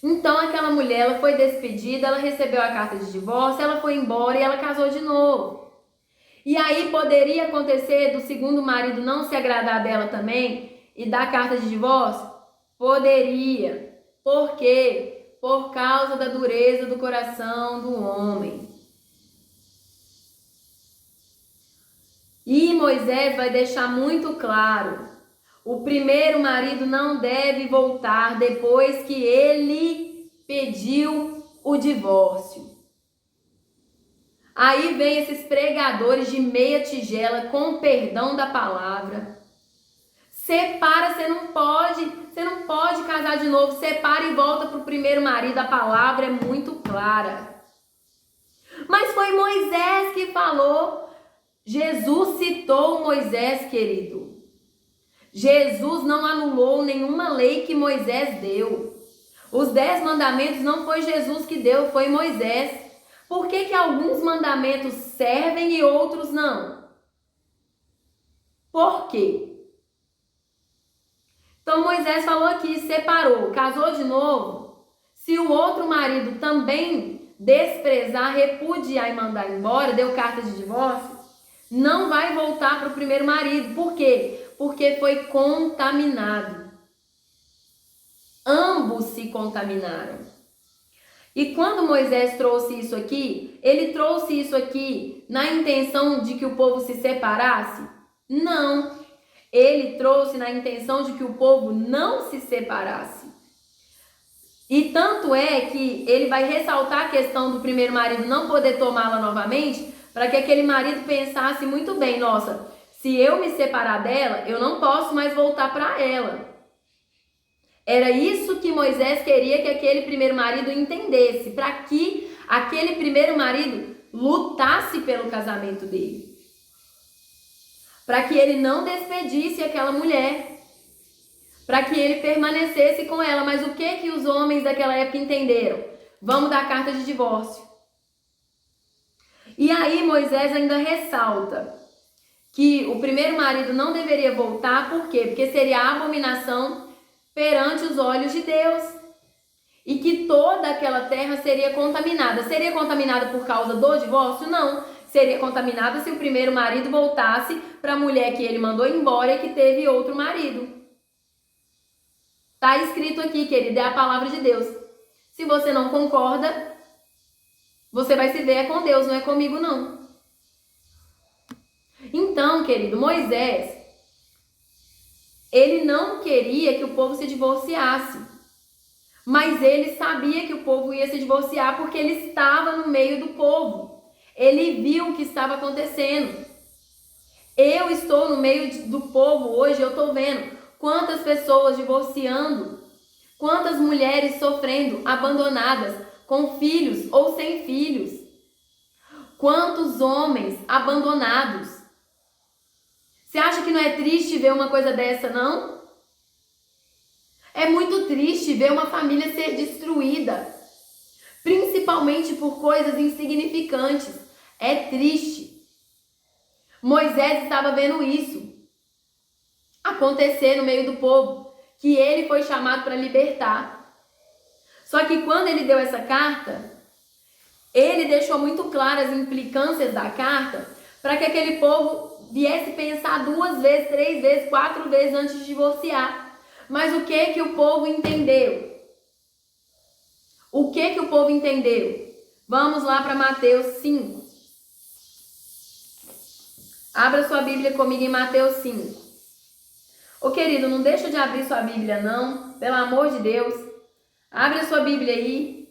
Então aquela mulher, ela foi despedida, ela recebeu a carta de divórcio, ela foi embora e ela casou de novo. E aí poderia acontecer do segundo marido não se agradar dela também e dar carta de divórcio? Poderia. Por quê? Por causa da dureza do coração do homem. E Moisés vai deixar muito claro: o primeiro marido não deve voltar depois que ele pediu o divórcio. Aí vem esses pregadores de meia tigela, com perdão da palavra. Separa, você não pode casar de novo. Separa e volta para o primeiro marido. A palavra é muito clara. Mas foi Moisés que falou. Jesus citou Moisés, querido. Jesus não anulou nenhuma lei que Moisés deu. Os 10 mandamentos não foi Jesus que deu, foi Moisés. Por que alguns mandamentos servem e outros não? Por quê? Então Moisés falou aqui, separou, casou de novo. Se o outro marido também desprezar, repudiar e mandar embora, deu carta de divórcio, não vai voltar para o primeiro marido. Por quê? Porque foi contaminado. Ambos se contaminaram. E quando Moisés trouxe isso aqui, ele trouxe isso aqui na intenção de que o povo se separasse? Não. Ele trouxe na intenção de que o povo não se separasse. E tanto é que ele vai ressaltar a questão do primeiro marido não poder tomá-la novamente, para que aquele marido pensasse muito bem, nossa, se eu me separar dela, eu não posso mais voltar para ela. Era isso que Moisés queria que aquele primeiro marido entendesse, para que aquele primeiro marido lutasse pelo casamento dele. Para que ele não despedisse aquela mulher. Para que ele permanecesse com ela. Mas o que os homens daquela época entenderam? Vamos dar carta de divórcio. E aí Moisés ainda ressalta que o primeiro marido não deveria voltar, por quê? Porque seria abominação perante os olhos de Deus. E que toda aquela terra seria contaminada. Seria contaminada por causa do divórcio? Não. Seria contaminada se o primeiro marido voltasse para a mulher que ele mandou embora e que teve outro marido. Está escrito aqui, querido, é a palavra de Deus. Se você não concorda, você vai se ver com Deus, não é comigo não. Então, querido, Moisés, ele não queria que o povo se divorciasse. Mas ele sabia que o povo ia se divorciar porque ele estava no meio do povo. Ele viu o que estava acontecendo. Eu estou no meio do povo hoje, eu estou vendo quantas pessoas divorciando, quantas mulheres sofrendo, abandonadas, com filhos ou sem filhos. Quantos homens abandonados. Você acha que não é triste ver uma coisa dessa, não? É muito triste ver uma família ser destruída, principalmente por coisas insignificantes. É triste. Moisés estava vendo isso acontecer no meio do povo, que ele foi chamado para libertar. Só que quando ele deu essa carta, ele deixou muito claras as implicâncias da carta para que aquele povo viesse pensar 2 vezes, 3 vezes, 4 vezes antes de divorciar. Mas o que o povo entendeu? O que o povo entendeu? Vamos lá para Mateus 5. Abra sua Bíblia comigo em Mateus 5. Ô querido, não deixa de abrir sua Bíblia não, pelo amor de Deus. Abre a sua Bíblia aí,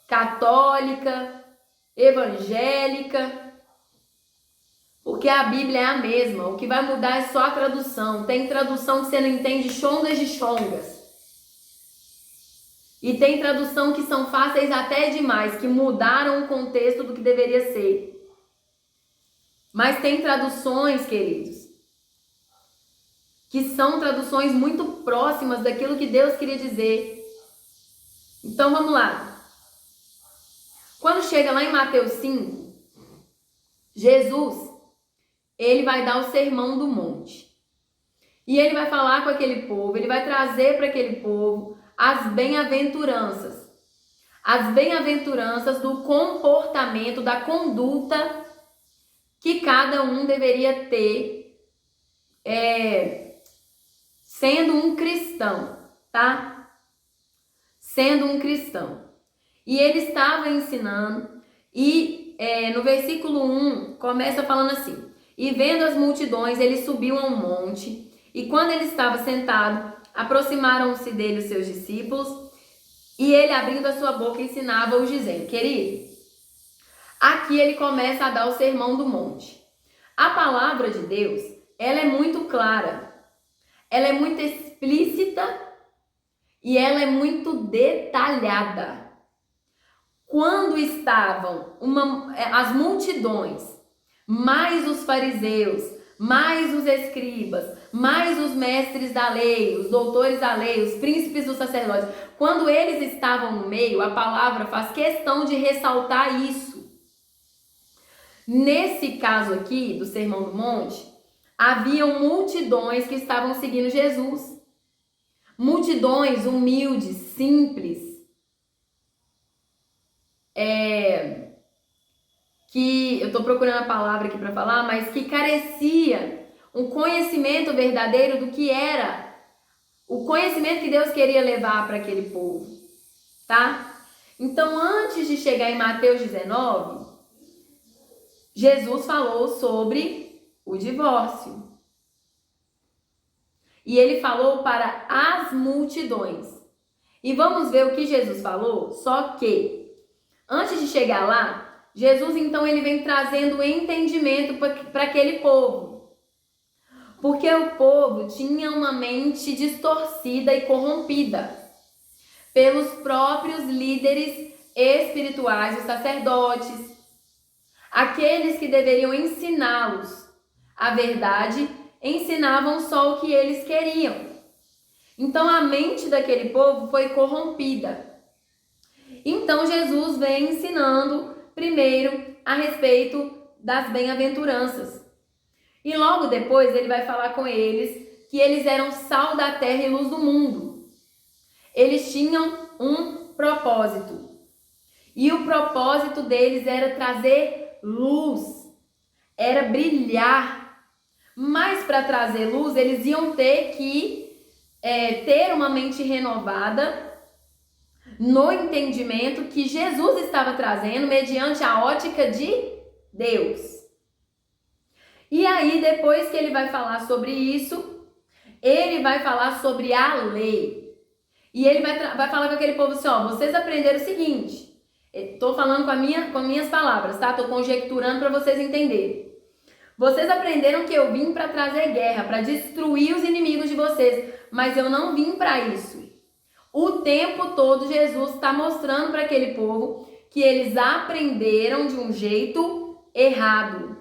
católica, evangélica, porque a Bíblia é a mesma. O que vai mudar é só a tradução. Tem tradução que você não entende chongas de chongas. E tem tradução que são fáceis até demais, que mudaram o contexto do que deveria ser. Mas tem traduções, queridos, que são traduções muito próximas daquilo que Deus queria dizer. Então vamos lá. Quando chega lá em Mateus 5, Jesus, ele vai dar o sermão do monte. E ele vai falar com aquele povo, ele vai trazer para aquele povo as bem-aventuranças. As bem-aventuranças do comportamento, da conduta que cada um deveria ter sendo um cristão, tá? Sendo um cristão. E ele estava ensinando e no versículo 1 começa falando assim: e vendo as multidões, ele subiu a um monte, e quando ele estava sentado, aproximaram-se dele os seus discípulos, e ele, abrindo a sua boca, ensinava-os, dizendo, querido, aqui ele começa a dar o sermão do monte. A palavra de Deus, ela é muito clara, ela é muito explícita e ela é muito detalhada. Quando estavam as multidões, mais os fariseus, mais os escribas, mais os mestres da lei, os doutores da lei, os príncipes dos sacerdotes, quando eles estavam no meio, a palavra faz questão de ressaltar isso. Nesse caso aqui, do Sermão do Monte, haviam multidões que estavam seguindo Jesus. Multidões humildes, simples, que eu estou procurando a palavra aqui para falar, mas que carecia um conhecimento verdadeiro do que era o conhecimento que Deus queria levar para aquele povo, tá? Então, antes de chegar em Mateus 19, Jesus falou sobre o divórcio. E ele falou para as multidões. E vamos ver o que Jesus falou? Só que, antes de chegar lá, Jesus então ele vem trazendo entendimento para aquele povo. Porque o povo tinha uma mente distorcida e corrompida pelos próprios líderes espirituais, os sacerdotes, aqueles que deveriam ensiná-los a verdade, ensinavam só o que eles queriam. Então a mente daquele povo foi corrompida. Então Jesus vem ensinando primeiro a respeito das bem-aventuranças. E logo depois ele vai falar com eles que eles eram sal da terra e luz do mundo. Eles tinham um propósito. E o propósito deles era trazer luz, era brilhar. Mas para trazer luz, eles iam ter que ter uma mente renovada no entendimento que Jesus estava trazendo mediante a ótica de Deus. E aí, depois que ele vai falar sobre isso, ele vai falar sobre a lei. E ele vai falar com aquele povo assim, ó, vocês aprenderam o seguinte, estou falando com minhas palavras, tá? Estou conjecturando para vocês entenderem. Vocês aprenderam que eu vim para trazer guerra, para destruir os inimigos de vocês, mas eu não vim para isso. O tempo todo Jesus está mostrando para aquele povo que eles aprenderam de um jeito errado.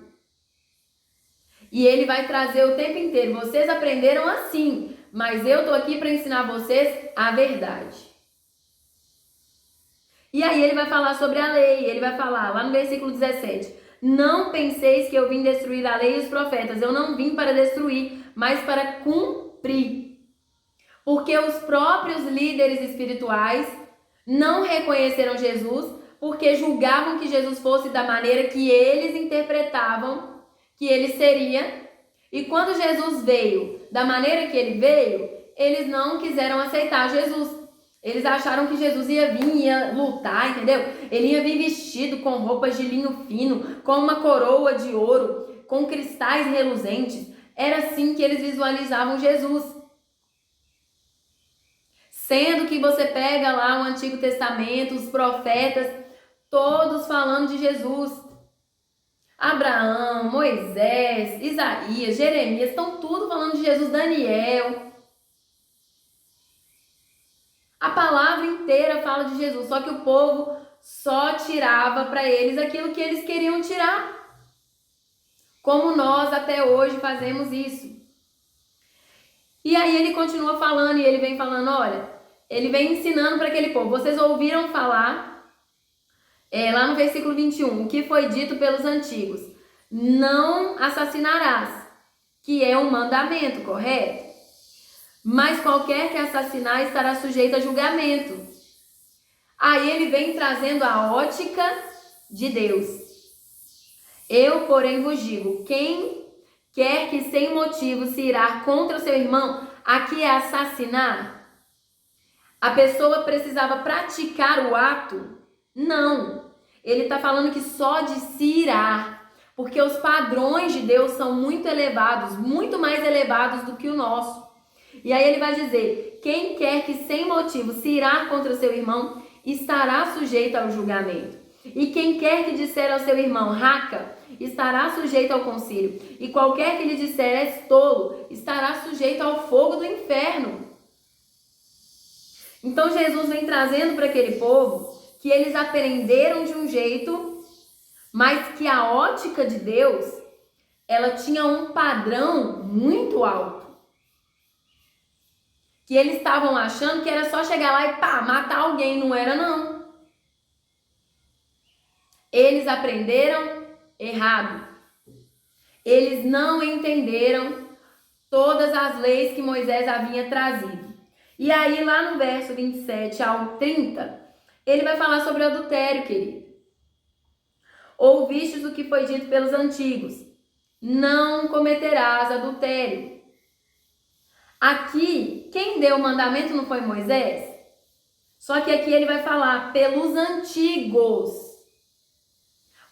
E ele vai trazer o tempo inteiro, vocês aprenderam assim, mas eu estou aqui para ensinar vocês a verdade. E aí ele vai falar sobre a lei, ele vai falar lá no versículo 17, não penseis que eu vim destruir a lei e os profetas, eu não vim para destruir, mas para cumprir. Porque os próprios líderes espirituais não reconheceram Jesus, porque julgavam que Jesus fosse da maneira que eles interpretavam que ele seria. E quando Jesus veio da maneira que ele veio, eles não quiseram aceitar Jesus. Eles acharam que Jesus ia vir, ia lutar, entendeu? Ele ia vir vestido com roupas de linho fino, com uma coroa de ouro, com cristais reluzentes. Era assim que eles visualizavam Jesus. Sendo que você pega lá o Antigo Testamento, os profetas, todos falando de Jesus. Abraão, Moisés, Isaías, Jeremias, estão tudo falando de Jesus, Daniel. A palavra inteira fala de Jesus, só que o povo só tirava para eles aquilo que eles queriam tirar. Como nós até hoje fazemos isso. E aí ele continua falando, e ele vem falando, olha, ele vem ensinando para aquele povo. Vocês ouviram falar, lá no versículo 21, o que foi dito pelos antigos. Não assassinarás, que é um mandamento, correto? Mas qualquer que assassinar estará sujeito a julgamento. Aí ele vem trazendo a ótica de Deus. Eu, porém, vos digo, quem quer que sem motivo se irá contra o seu irmão, aqui é assassinar? A pessoa precisava praticar o ato? Não. Ele está falando que só de se irar, porque os padrões de Deus são muito elevados, muito mais elevados do que o nosso. E aí ele vai dizer, quem quer que sem motivo se irá contra o seu irmão, estará sujeito ao julgamento. E quem quer que disser ao seu irmão, raca, estará sujeito ao concílio. E qualquer que lhe disser, és tolo, estará sujeito ao fogo do inferno. Então Jesus vem trazendo para aquele povo que eles aprenderam de um jeito, mas que a ótica de Deus, ela tinha um padrão muito alto. Que eles estavam achando que era só chegar lá e pá, matar alguém. Não era, não. Eles aprenderam errado. Eles não entenderam todas as leis que Moisés havia trazido. E aí, lá no verso 27 ao 30, ele vai falar sobre o adultério, querido. Ouvistes o que foi dito pelos antigos. Não cometerás adultério. Aqui, quem deu o mandamento não foi Moisés? Só que aqui ele vai falar pelos antigos.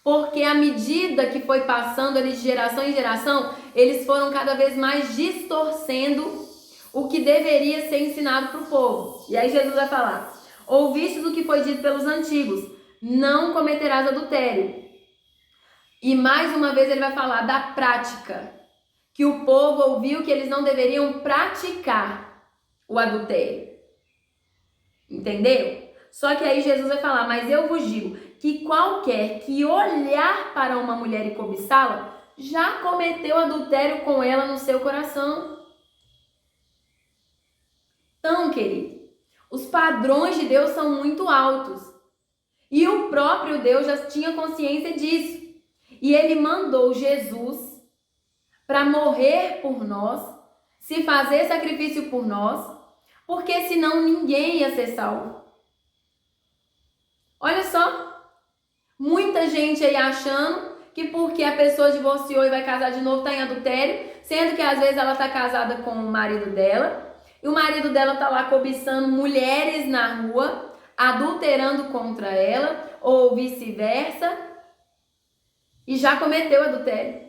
Porque à medida que foi passando ali de geração em geração, eles foram cada vez mais distorcendo o que deveria ser ensinado para o povo. E aí Jesus vai falar: ouvistes o que foi dito pelos antigos, não cometerás adultério. E mais uma vez ele vai falar da prática, que o povo ouviu que eles não deveriam praticar o adultério. Entendeu? Só que aí Jesus vai falar: mas eu vos digo que qualquer que olhar para uma mulher e cobiçá-la, já cometeu adultério com ela no seu coração. Então, querido, os padrões de Deus são muito altos. E o próprio Deus já tinha consciência disso. E ele mandou Jesus para morrer por nós, se fazer sacrifício por nós, porque senão ninguém ia ser salvo. Olha só, muita gente aí achando que porque a pessoa divorciou e vai casar de novo está em adultério, sendo que às vezes ela está casada com o marido dela, e o marido dela está lá cobiçando mulheres na rua, adulterando contra ela, ou vice-versa, e já cometeu adultério.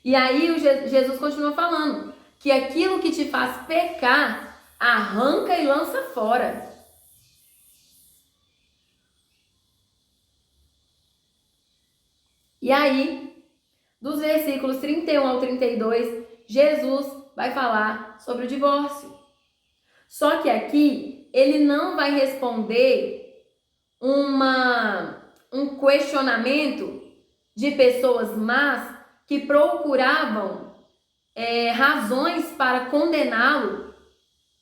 E aí Jesus continua falando que aquilo que te faz pecar, arranca e lança fora. E aí, dos versículos 31 ao 32, Jesus vai falar sobre o divórcio. Só que aqui ele não vai responder um questionamento de pessoas más que procuravam razões para condená-lo,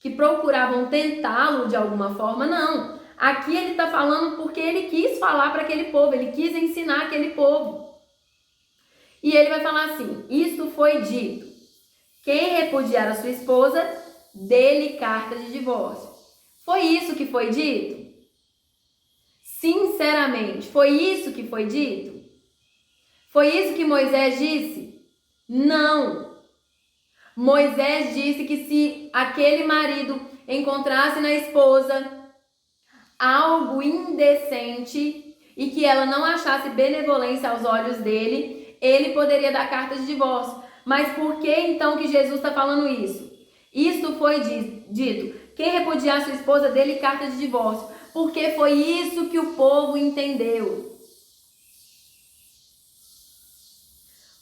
que procuravam tentá-lo de alguma forma. Não. Aqui ele está falando porque ele quis falar para aquele povo, ele quis ensinar aquele povo. E ele vai falar assim: isto foi dito, quem repudiar a sua esposa, dê-lhe carta de divórcio. Foi isso que foi dito? Sinceramente, foi isso que foi dito? Foi isso que Moisés disse? Não. Moisés disse que se aquele marido encontrasse na esposa algo indecente e que ela não achasse benevolência aos olhos dele, ele poderia dar carta de divórcio. Mas por que então que Jesus está falando isso? Isto foi dito: quem repudiar sua esposa, dê-lhe carta de divórcio. Porque foi isso que o povo entendeu.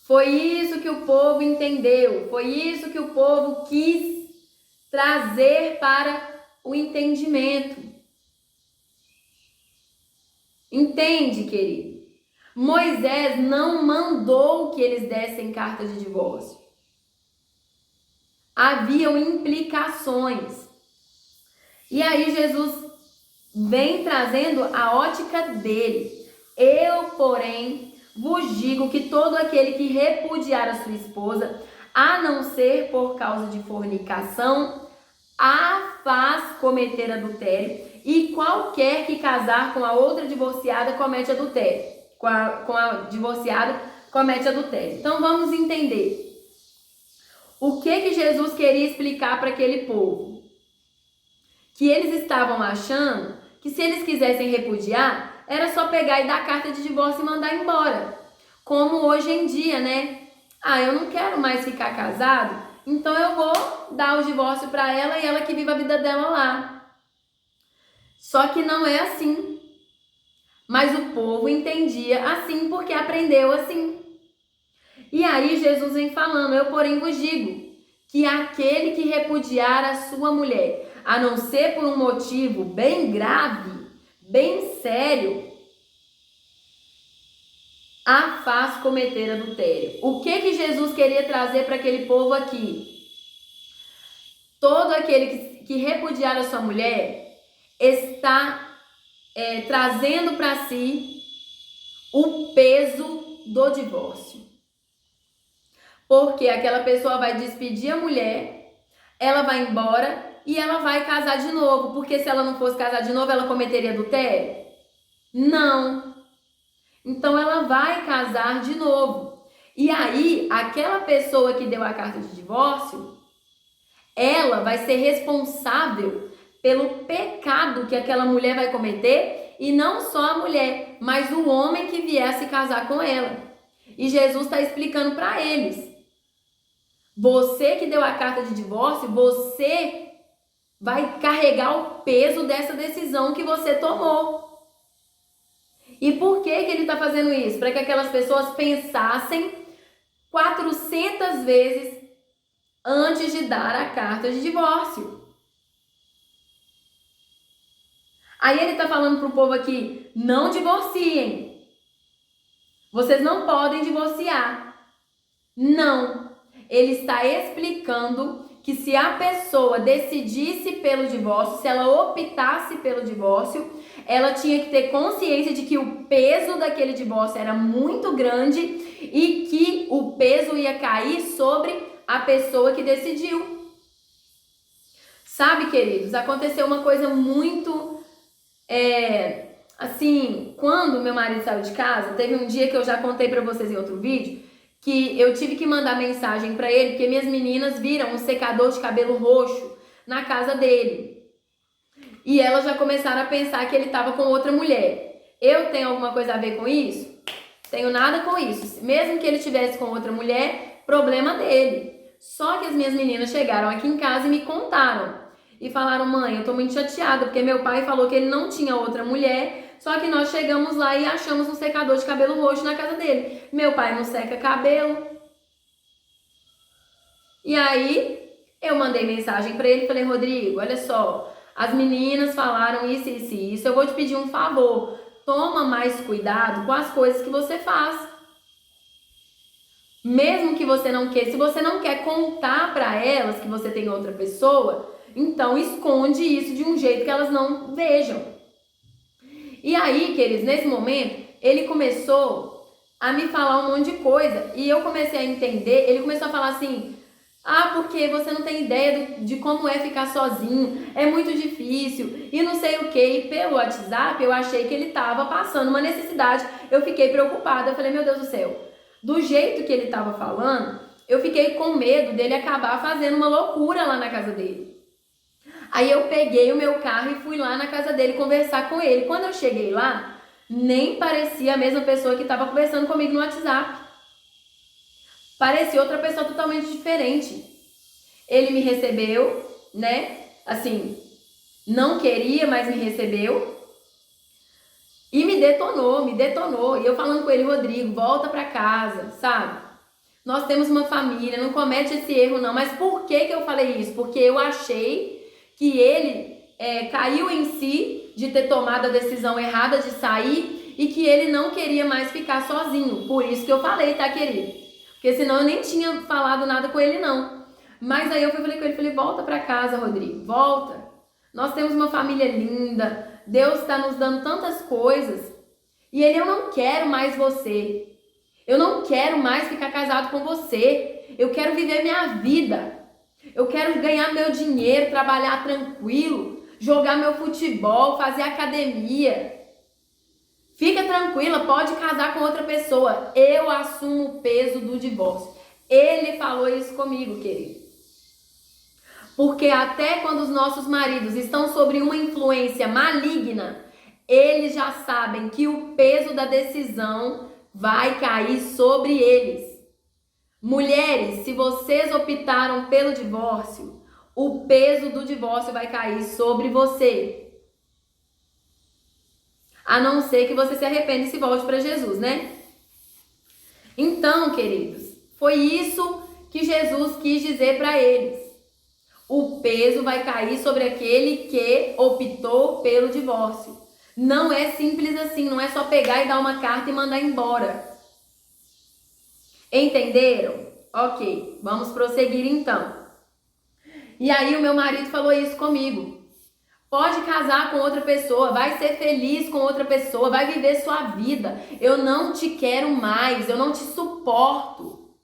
Foi isso que o povo entendeu. Foi isso que o povo quis trazer para o entendimento. Entende, querido? Moisés não mandou que eles dessem carta de divórcio. Haviam implicações. E aí Jesus vem trazendo a ótica dele. Eu, porém, vos digo que todo aquele que repudiar a sua esposa, a não ser por causa de fornicação, a faz cometer adultério, e qualquer que casar com a outra divorciada comete adultério. Com a divorciada comete adultério. Então vamos entender. O que Jesus queria explicar para aquele povo? Que eles estavam achando que se eles quisessem repudiar, era só pegar e dar carta de divórcio e mandar embora. Como hoje em dia, né? Eu não quero mais ficar casado, então eu vou dar o divórcio para ela e ela que viva a vida dela lá. Só que não é assim. Mas o povo entendia assim porque aprendeu assim. E aí Jesus vem falando: eu, porém, vos digo que aquele que repudiar a sua mulher, a não ser por um motivo bem grave, bem sério, a faz cometer adultério. O que Jesus queria trazer para aquele povo aqui? Todo aquele que repudiar a sua mulher está trazendo para si o peso do divórcio. Porque aquela pessoa vai despedir a mulher, ela vai embora e ela vai casar de novo. Porque se ela não fosse casar de novo, ela cometeria adultério? Não. Então ela vai casar de novo. E aí, aquela pessoa que deu a carta de divórcio, ela vai ser responsável pelo pecado que aquela mulher vai cometer, e não só a mulher, mas o homem que vier a se casar com ela. E Jesus está explicando para eles: você que deu a carta de divórcio, você vai carregar o peso dessa decisão que você tomou. E por que ele está fazendo isso? Para que aquelas pessoas pensassem 400 vezes antes de dar a carta de divórcio. Aí ele está falando para o povo aqui: não divorciem. Vocês não podem divorciar. Não. Ele está explicando que se a pessoa decidisse pelo divórcio, se ela optasse pelo divórcio, ela tinha que ter consciência de que o peso daquele divórcio era muito grande e que o peso ia cair sobre a pessoa que decidiu. Sabe, queridos, aconteceu uma coisa muito... assim, quando meu marido saiu de casa, teve um dia que eu já contei pra vocês em outro vídeo, que eu tive que mandar mensagem pra ele, porque minhas meninas viram um secador de cabelo roxo na casa dele. E elas já começaram a pensar que ele estava com outra mulher. Eu tenho alguma coisa a ver com isso? Tenho nada com isso. Mesmo que ele tivesse com outra mulher, problema dele. Só que as minhas meninas chegaram aqui em casa e me contaram. E falaram: mãe, eu tô muito chateada, porque meu pai falou que ele não tinha outra mulher, só que nós chegamos lá e achamos um secador de cabelo roxo na casa dele. Meu pai não seca cabelo. E aí, eu mandei mensagem pra ele e falei: Rodrigo, olha só, as meninas falaram isso, isso e isso, eu vou te pedir um favor. Toma mais cuidado com as coisas que você faz. Mesmo que você não quer, se você não quer contar pra elas que você tem outra pessoa, então esconde isso de um jeito que elas não vejam. E aí, queridos, nesse momento, ele começou a me falar um monte de coisa. E eu comecei a entender, ele começou a falar assim: ah, porque você não tem ideia de como é ficar sozinho, é muito difícil, e não sei o que. E pelo WhatsApp, eu achei que ele estava passando uma necessidade. Eu fiquei preocupada, eu falei: meu Deus do céu, do jeito que ele estava falando, eu fiquei com medo dele acabar fazendo uma loucura lá na casa dele. Aí eu peguei o meu carro e fui lá na casa dele conversar com ele. Quando eu cheguei lá, nem parecia a mesma pessoa que estava conversando comigo no WhatsApp. Parecia outra pessoa totalmente diferente. Ele me recebeu, né? Assim, não queria, mas me recebeu. E me detonou. E eu falando com ele: Rodrigo, volta pra casa, sabe? Nós temos uma família, não comete esse erro não. Mas por que eu falei isso? Porque eu achei que ele caiu em si de ter tomado a decisão errada de sair e que ele não queria mais ficar sozinho. Por isso que eu falei, tá, querido? Porque senão eu nem tinha falado nada com ele, não. Mas aí eu falei com ele, falei: volta pra casa, Rodrigo, volta. Nós temos uma família linda, Deus está nos dando tantas coisas. E ele: eu não quero mais você. Eu não quero mais ficar casado com você. Eu quero viver minha vida. Eu quero ganhar meu dinheiro, trabalhar tranquilo, jogar meu futebol, fazer academia. Fica tranquila, pode casar com outra pessoa. Eu assumo o peso do divórcio. Ele falou isso comigo, querido. Porque até quando os nossos maridos estão sob uma influência maligna, eles já sabem que o peso da decisão vai cair sobre eles. Mulheres, se vocês optaram pelo divórcio, o peso do divórcio vai cair sobre você. A não ser que você se arrependa e se volte para Jesus, né? Então, queridos, foi isso que Jesus quis dizer para eles. O peso vai cair sobre aquele que optou pelo divórcio. Não é simples assim, não é só pegar e dar uma carta e mandar embora. Entenderam? Ok, vamos prosseguir então. E aí o meu marido falou isso comigo. Pode casar com outra pessoa, vai ser feliz com outra pessoa, vai viver sua vida. Eu não te quero mais, eu não te suporto.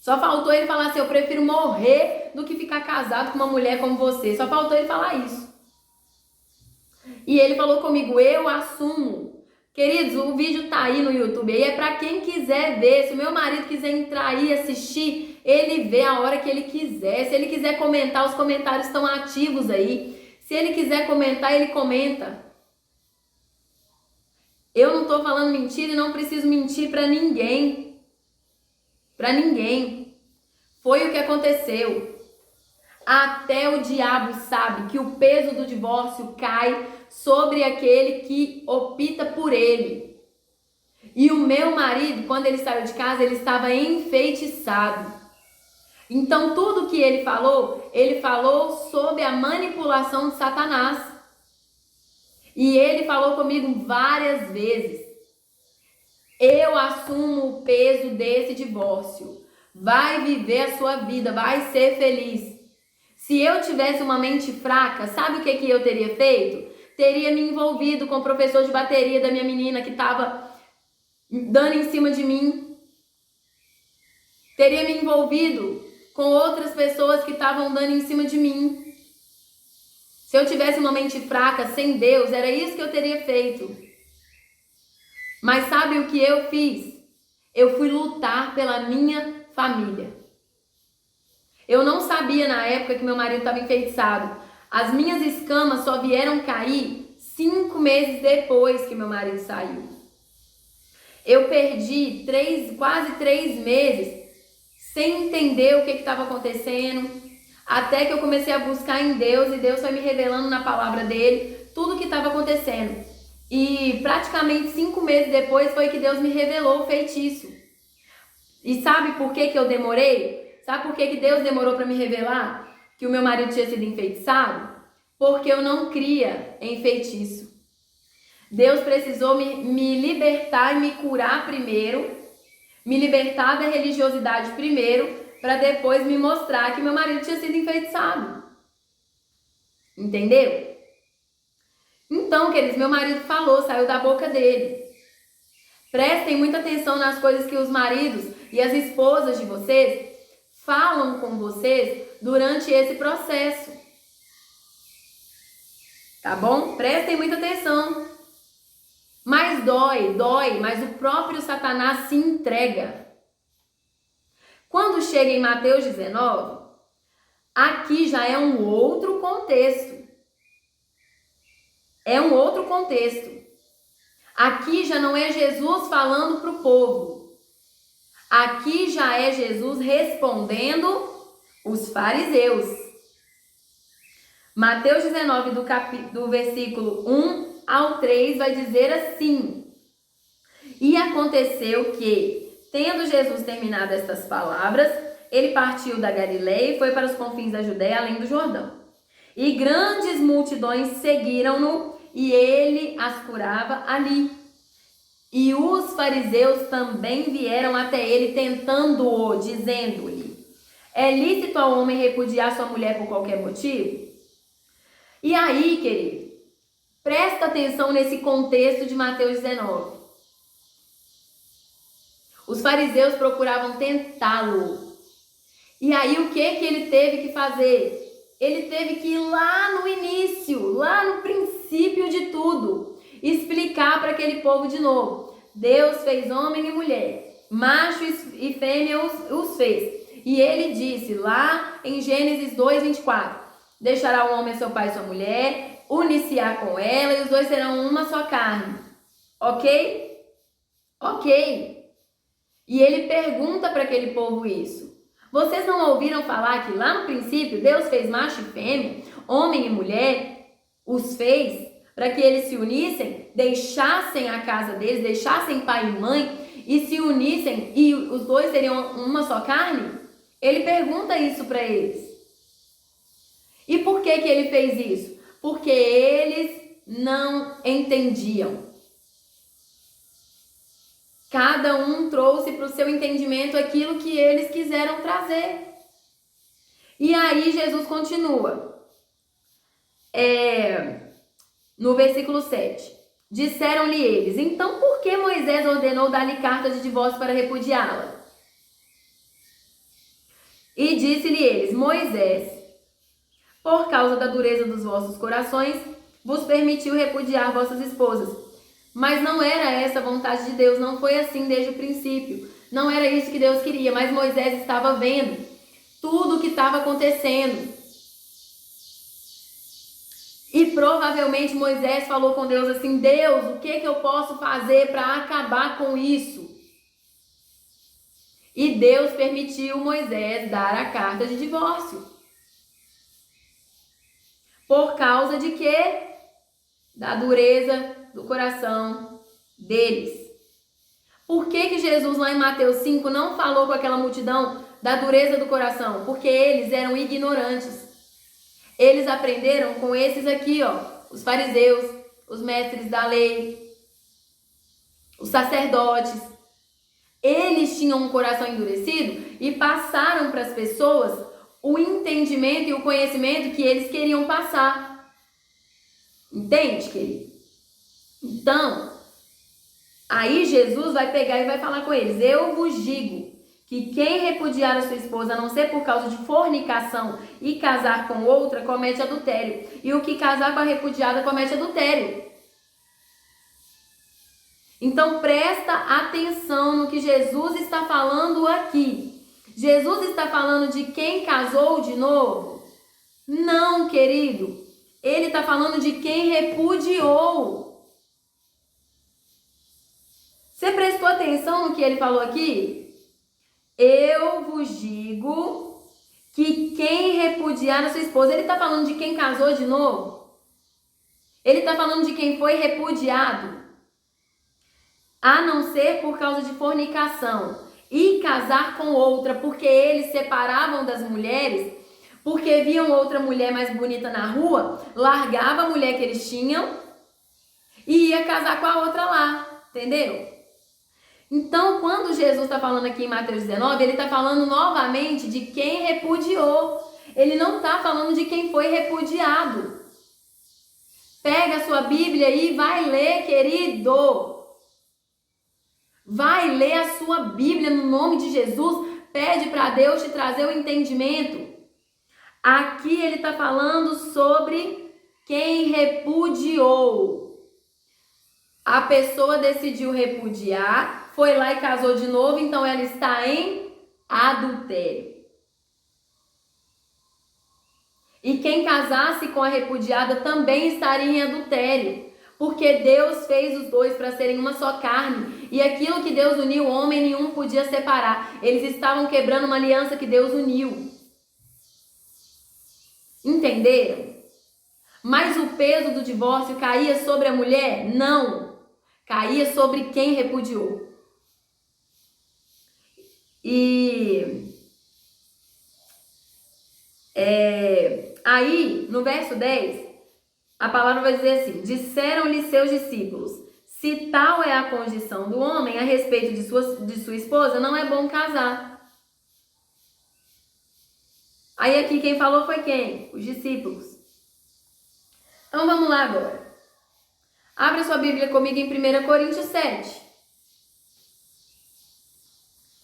Só faltou ele falar assim: eu prefiro morrer do que ficar casado com uma mulher como você. Só faltou ele falar isso. E ele falou comigo: eu assumo Queridos, o vídeo tá aí no YouTube, aí é para quem quiser ver. Se o meu marido quiser entrar aí e assistir, ele vê a hora que ele quiser. Se ele quiser comentar, os comentários estão ativos aí. Se ele quiser comentar, ele comenta. Eu não tô falando mentira e não preciso mentir para ninguém. Para ninguém. Foi o que aconteceu. Até o diabo sabe que o peso do divórcio cai sobre aquele que opta por ele. E o meu marido, quando ele saiu de casa, ele estava enfeitiçado. Então tudo que ele falou sob a manipulação de Satanás. E ele falou comigo várias vezes: eu assumo o peso desse divórcio. Vai viver a sua vida, vai ser feliz. Se eu tivesse uma mente fraca, sabe o que eu teria feito? Teria me envolvido com o professor de bateria da minha menina que estava dando em cima de mim. Teria me envolvido com outras pessoas que estavam dando em cima de mim. Se eu tivesse uma mente fraca, sem Deus, era isso que eu teria feito. Mas sabe o que eu fiz? Eu fui lutar pela minha família. Eu não sabia na época que meu marido estava enfeitiçado. As minhas escamas só vieram cair 5 meses depois que meu marido saiu. Eu perdi quase 3 meses sem entender o que estava acontecendo, até que eu comecei a buscar em Deus e Deus foi me revelando na palavra dele tudo o que estava acontecendo. E praticamente 5 meses depois foi que Deus me revelou o feitiço. E sabe por que eu demorei? Sabe por que Deus demorou para me revelar que o meu marido tinha sido enfeitiçado? Porque eu não cria em feitiço. Deus precisou me libertar e me curar primeiro, me libertar da religiosidade primeiro, para depois me mostrar que meu marido tinha sido enfeitiçado. Entendeu? Então, queridos, meu marido falou, saiu da boca dele. Prestem muita atenção nas coisas que os maridos e as esposas de vocês falam com vocês durante esse processo. Tá bom? Prestem muita atenção. Mas dói, mas o próprio Satanás se entrega. Quando chega em Mateus 19, aqui já é um outro contexto. É um outro contexto. Aqui já não é Jesus falando para o povo. Aqui já é Jesus respondendo os fariseus. Mateus 19, do versículo 1 ao 3, vai dizer assim: e aconteceu que, tendo Jesus terminado estas palavras, ele partiu da Galileia e foi para os confins da Judéia, além do Jordão. E grandes multidões seguiram-no, e ele as curava ali. E os fariseus também vieram até ele, tentando-o, dizendo-lhe: é lícito ao homem repudiar sua mulher por qualquer motivo? E aí, querido, presta atenção nesse contexto de Mateus 19. Os fariseus procuravam tentá-lo. E aí, o que ele teve que fazer? Ele teve que ir lá no início, lá no princípio de tudo, explicar para aquele povo de novo. Deus fez homem e mulher, macho e fêmea os fez. E ele disse lá em Gênesis 2:24, deixará o homem a seu pai e sua mulher, unir-se-á com ela e os dois serão uma só carne. Ok? Ok. E ele pergunta para aquele povo isso. Vocês não ouviram falar que lá no princípio Deus fez macho e fêmea, homem e mulher, os fez para que eles se unissem, deixassem a casa deles, deixassem pai e mãe e se unissem e os dois seriam uma só carne? Ele pergunta isso para eles. E por que ele fez isso? Porque eles não entendiam. Cada um trouxe para o seu entendimento aquilo que eles quiseram trazer. E aí Jesus continua. No versículo 7. Disseram-lhe eles: então por que Moisés ordenou dar-lhe carta de divórcio para repudiá-la? E disse-lhe eles: Moisés, por causa da dureza dos vossos corações, vos permitiu repudiar vossas esposas. Mas não era essa a vontade de Deus, não foi assim desde o princípio. Não era isso que Deus queria, mas Moisés estava vendo tudo o que estava acontecendo. E provavelmente Moisés falou com Deus assim: Deus, o que eu posso fazer para acabar com isso? E Deus permitiu Moisés dar a carta de divórcio. Por causa de quê? Da dureza do coração deles. Por que Jesus lá em Mateus 5 não falou com aquela multidão da dureza do coração? Porque eles eram ignorantes. Eles aprenderam com esses aqui, ó, os fariseus, os mestres da lei, os sacerdotes. Eles tinham um coração endurecido e passaram para as pessoas o entendimento e o conhecimento que eles queriam passar. Entende, querido? Então, aí Jesus vai pegar e vai falar com eles: eu vos digo que quem repudiar a sua esposa, a não ser por causa de fornicação e casar com outra, comete adultério. E o que casar com a repudiada comete adultério. Então presta atenção no que Jesus está falando aqui. Jesus está falando de quem casou de novo? Não, querido. Ele está falando de quem repudiou. Você prestou atenção no que ele falou aqui? Eu vos digo que quem repudiar a sua esposa, ele está falando de quem casou de novo? Ele está falando de quem foi repudiado? A não ser por causa de fornicação e casar com outra, porque eles separavam das mulheres, porque viam outra mulher mais bonita na rua, largava a mulher que eles tinham e ia casar com a outra lá, entendeu? Então, quando Jesus está falando aqui em Mateus 19, ele está falando novamente de quem repudiou. Ele não está falando de quem foi repudiado. Pega a sua Bíblia e vai ler, querido. Vai ler a sua Bíblia no nome de Jesus. Pede para Deus te trazer o entendimento. Aqui ele está falando sobre quem repudiou. A pessoa decidiu repudiar, foi lá e casou de novo, então ela está em adultério. E quem casasse com a repudiada também estaria em adultério, porque Deus fez os dois para serem uma só carne, e aquilo que Deus uniu, homem nenhum podia separar. Eles estavam quebrando uma aliança que Deus uniu. Entenderam? Mas o peso do divórcio caía sobre a mulher? Não. Caía sobre quem repudiou. E aí, no verso 10, a palavra vai dizer assim: disseram-lhe seus discípulos, se tal é a condição do homem a respeito de sua esposa, não é bom casar. Aí aqui quem falou foi quem? Os discípulos. Então vamos lá agora. Abra sua Bíblia comigo em 1 Coríntios 7.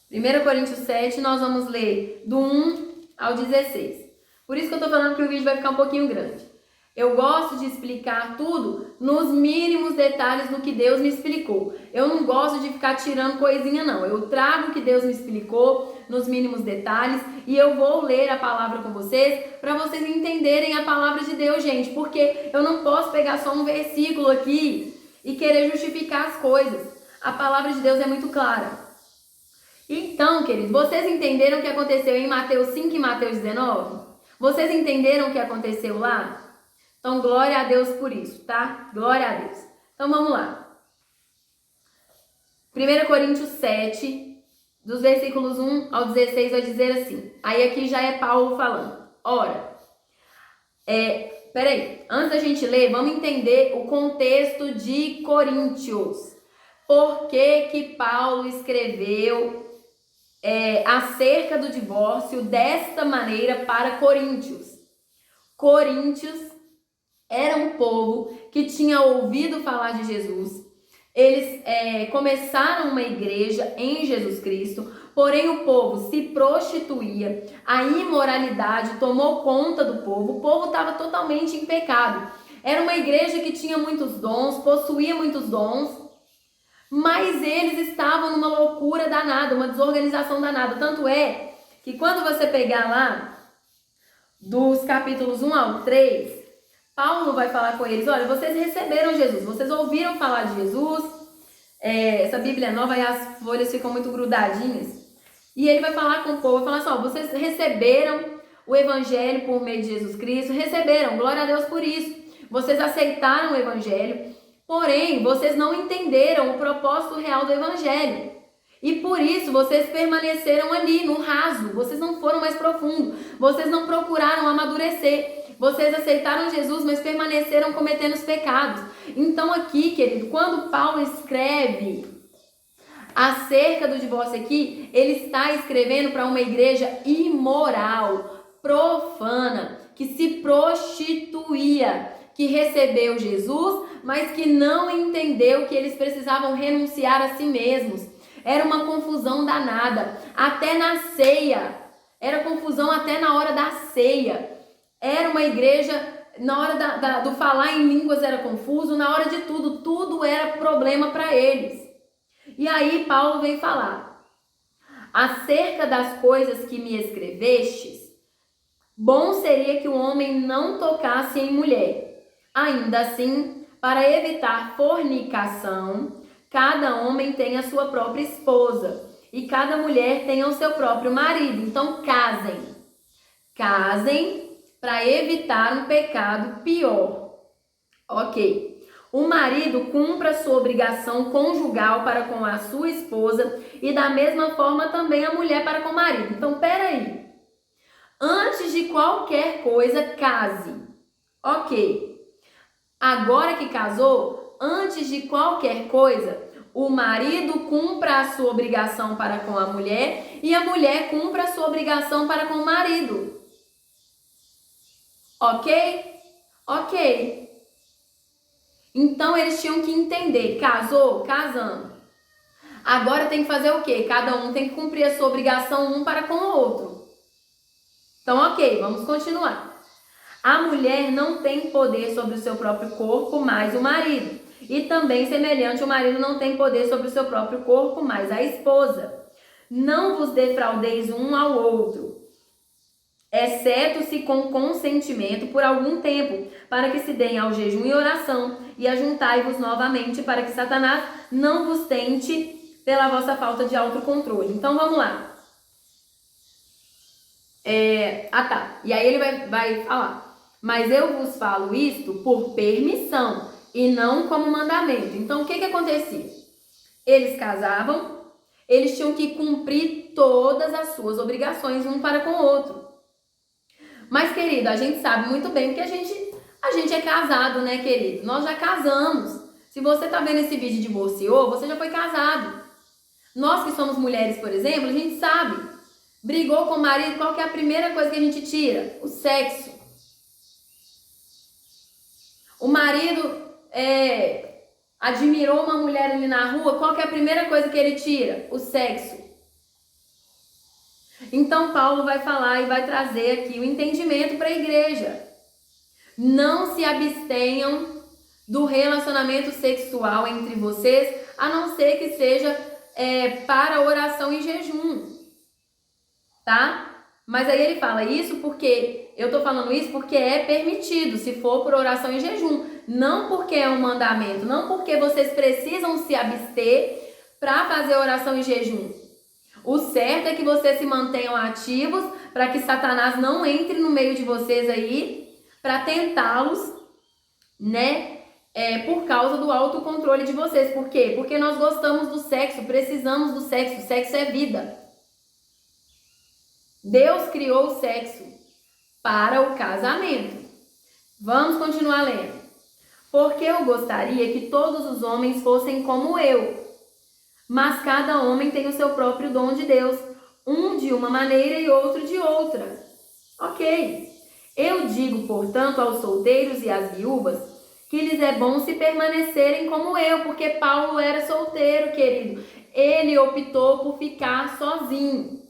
1 Coríntios 7, nós vamos ler do 1 ao 16. Por isso que eu tô falando que o vídeo vai ficar um pouquinho grande. Eu gosto de explicar tudo nos mínimos detalhes do que Deus me explicou. Eu não gosto de ficar tirando coisinha, não. Eu trago o que Deus me explicou nos mínimos detalhes e eu vou ler a palavra com vocês para vocês entenderem a palavra de Deus, gente. Porque eu não posso pegar só um versículo aqui e querer justificar as coisas. A palavra de Deus é muito clara. Então, queridos, vocês entenderam o que aconteceu em Mateus 5 e Mateus 19? Vocês entenderam o que aconteceu lá? Então, glória a Deus por isso, tá? Glória a Deus. Então, vamos lá. 1 Coríntios 7, dos versículos 1 ao 16, vai dizer assim. Aí aqui já é Paulo falando. Ora, peraí, antes da gente ler, vamos entender o contexto de Coríntios. Por que Paulo escreveu acerca do divórcio desta maneira para Coríntios? Coríntios era um povo que tinha ouvido falar de Jesus. Eles começaram uma igreja em Jesus Cristo, porém o povo se prostituía, a imoralidade tomou conta do povo, o povo estava totalmente em pecado. Era uma igreja que tinha muitos dons, possuía muitos dons, Mas eles estavam numa loucura danada, uma desorganização danada. Tanto é que quando você pegar lá, dos capítulos 1 ao 3, Paulo vai falar com eles, olha, vocês receberam Jesus, vocês ouviram falar de Jesus, essa Bíblia nova e as folhas ficam muito grudadinhas, e ele vai falar com o povo, vai falar assim, ó, vocês receberam o Evangelho por meio de Jesus Cristo, receberam, glória a Deus por isso, vocês aceitaram o Evangelho, porém, vocês não entenderam o propósito real do Evangelho. E por isso vocês permaneceram ali no raso, vocês não foram mais profundos, vocês não procuraram amadurecer, vocês aceitaram Jesus, mas permaneceram cometendo os pecados. Então aqui, querido, quando Paulo escreve acerca do divórcio aqui, ele está escrevendo para uma igreja imoral, profana, que se prostituía, que recebeu Jesus, mas que não entendeu que eles precisavam renunciar a si mesmos. Era uma confusão danada, até na ceia, era confusão até na hora da ceia. Era uma igreja, na hora do falar em línguas era confuso, na hora de tudo era problema para eles. E aí Paulo vem falar, acerca das coisas que me escrevestes, bom seria que o homem não tocasse em mulher. Ainda assim, para evitar fornicação, cada homem tem a sua própria esposa e cada mulher tem o seu próprio marido. Então casem para evitar um pecado pior. Ok. O marido cumpra sua obrigação conjugal para com a sua esposa e da mesma forma também a mulher para com o marido. Então, peraí. Antes de qualquer coisa, case. Ok. Agora que casou, antes de qualquer coisa, o marido cumpra a sua obrigação para com a mulher e a mulher cumpra a sua obrigação para com o marido. Ok? Ok. Então eles tinham que entender, casou, casando. Agora tem que fazer o quê? Cada um tem que cumprir a sua obrigação um para com o outro. Então, ok, vamos continuar. A mulher não tem poder sobre o seu próprio corpo, mais o marido. E também, semelhante, o marido não tem poder sobre o seu próprio corpo, mais a esposa. Não vos defraudeis um ao outro, exceto se com consentimento por algum tempo, para que se deem ao jejum e oração, e ajuntai-vos novamente, para que Satanás não vos tente pela vossa falta de autocontrole. Então, vamos lá. E aí ele vai falar. Mas eu vos falo isto por permissão e não como mandamento. Então, o que acontecia? Eles casavam, eles tinham que cumprir todas as suas obrigações um para com o outro. Mas, querido, a gente sabe muito bem que a gente é casado, né, querido? Nós já casamos. Se você tá vendo esse vídeo e divorciou, você já foi casado. Nós que somos mulheres, por exemplo, a gente sabe. Brigou com o marido, qual que é a primeira coisa que a gente tira? O sexo. O marido admirou uma mulher ali na rua, qual que é a primeira coisa que ele tira? O sexo. Então Paulo vai falar e vai trazer aqui o entendimento para a igreja. Não se abstenham do relacionamento sexual entre vocês, a não ser que seja para oração e jejum. Tá? Mas aí ele fala isso porque, eu tô falando isso porque é permitido, se for por oração e jejum. Não porque é um mandamento, não porque vocês precisam se abster para fazer oração e jejum. O certo é que vocês se mantenham ativos para que Satanás não entre no meio de vocês aí para tentá-los, né? Por causa do autocontrole de vocês. Por quê? Porque nós gostamos do sexo, precisamos do sexo. O sexo é vida. Deus criou o sexo para o casamento. Vamos continuar lendo. Porque eu gostaria que todos os homens fossem como eu. Mas cada homem tem o seu próprio dom de Deus. Um de uma maneira e outro de outra. Ok. Eu digo, portanto, aos solteiros e às viúvas, que lhes é bom se permanecerem como eu. Porque Paulo era solteiro, querido. Ele optou por ficar sozinho.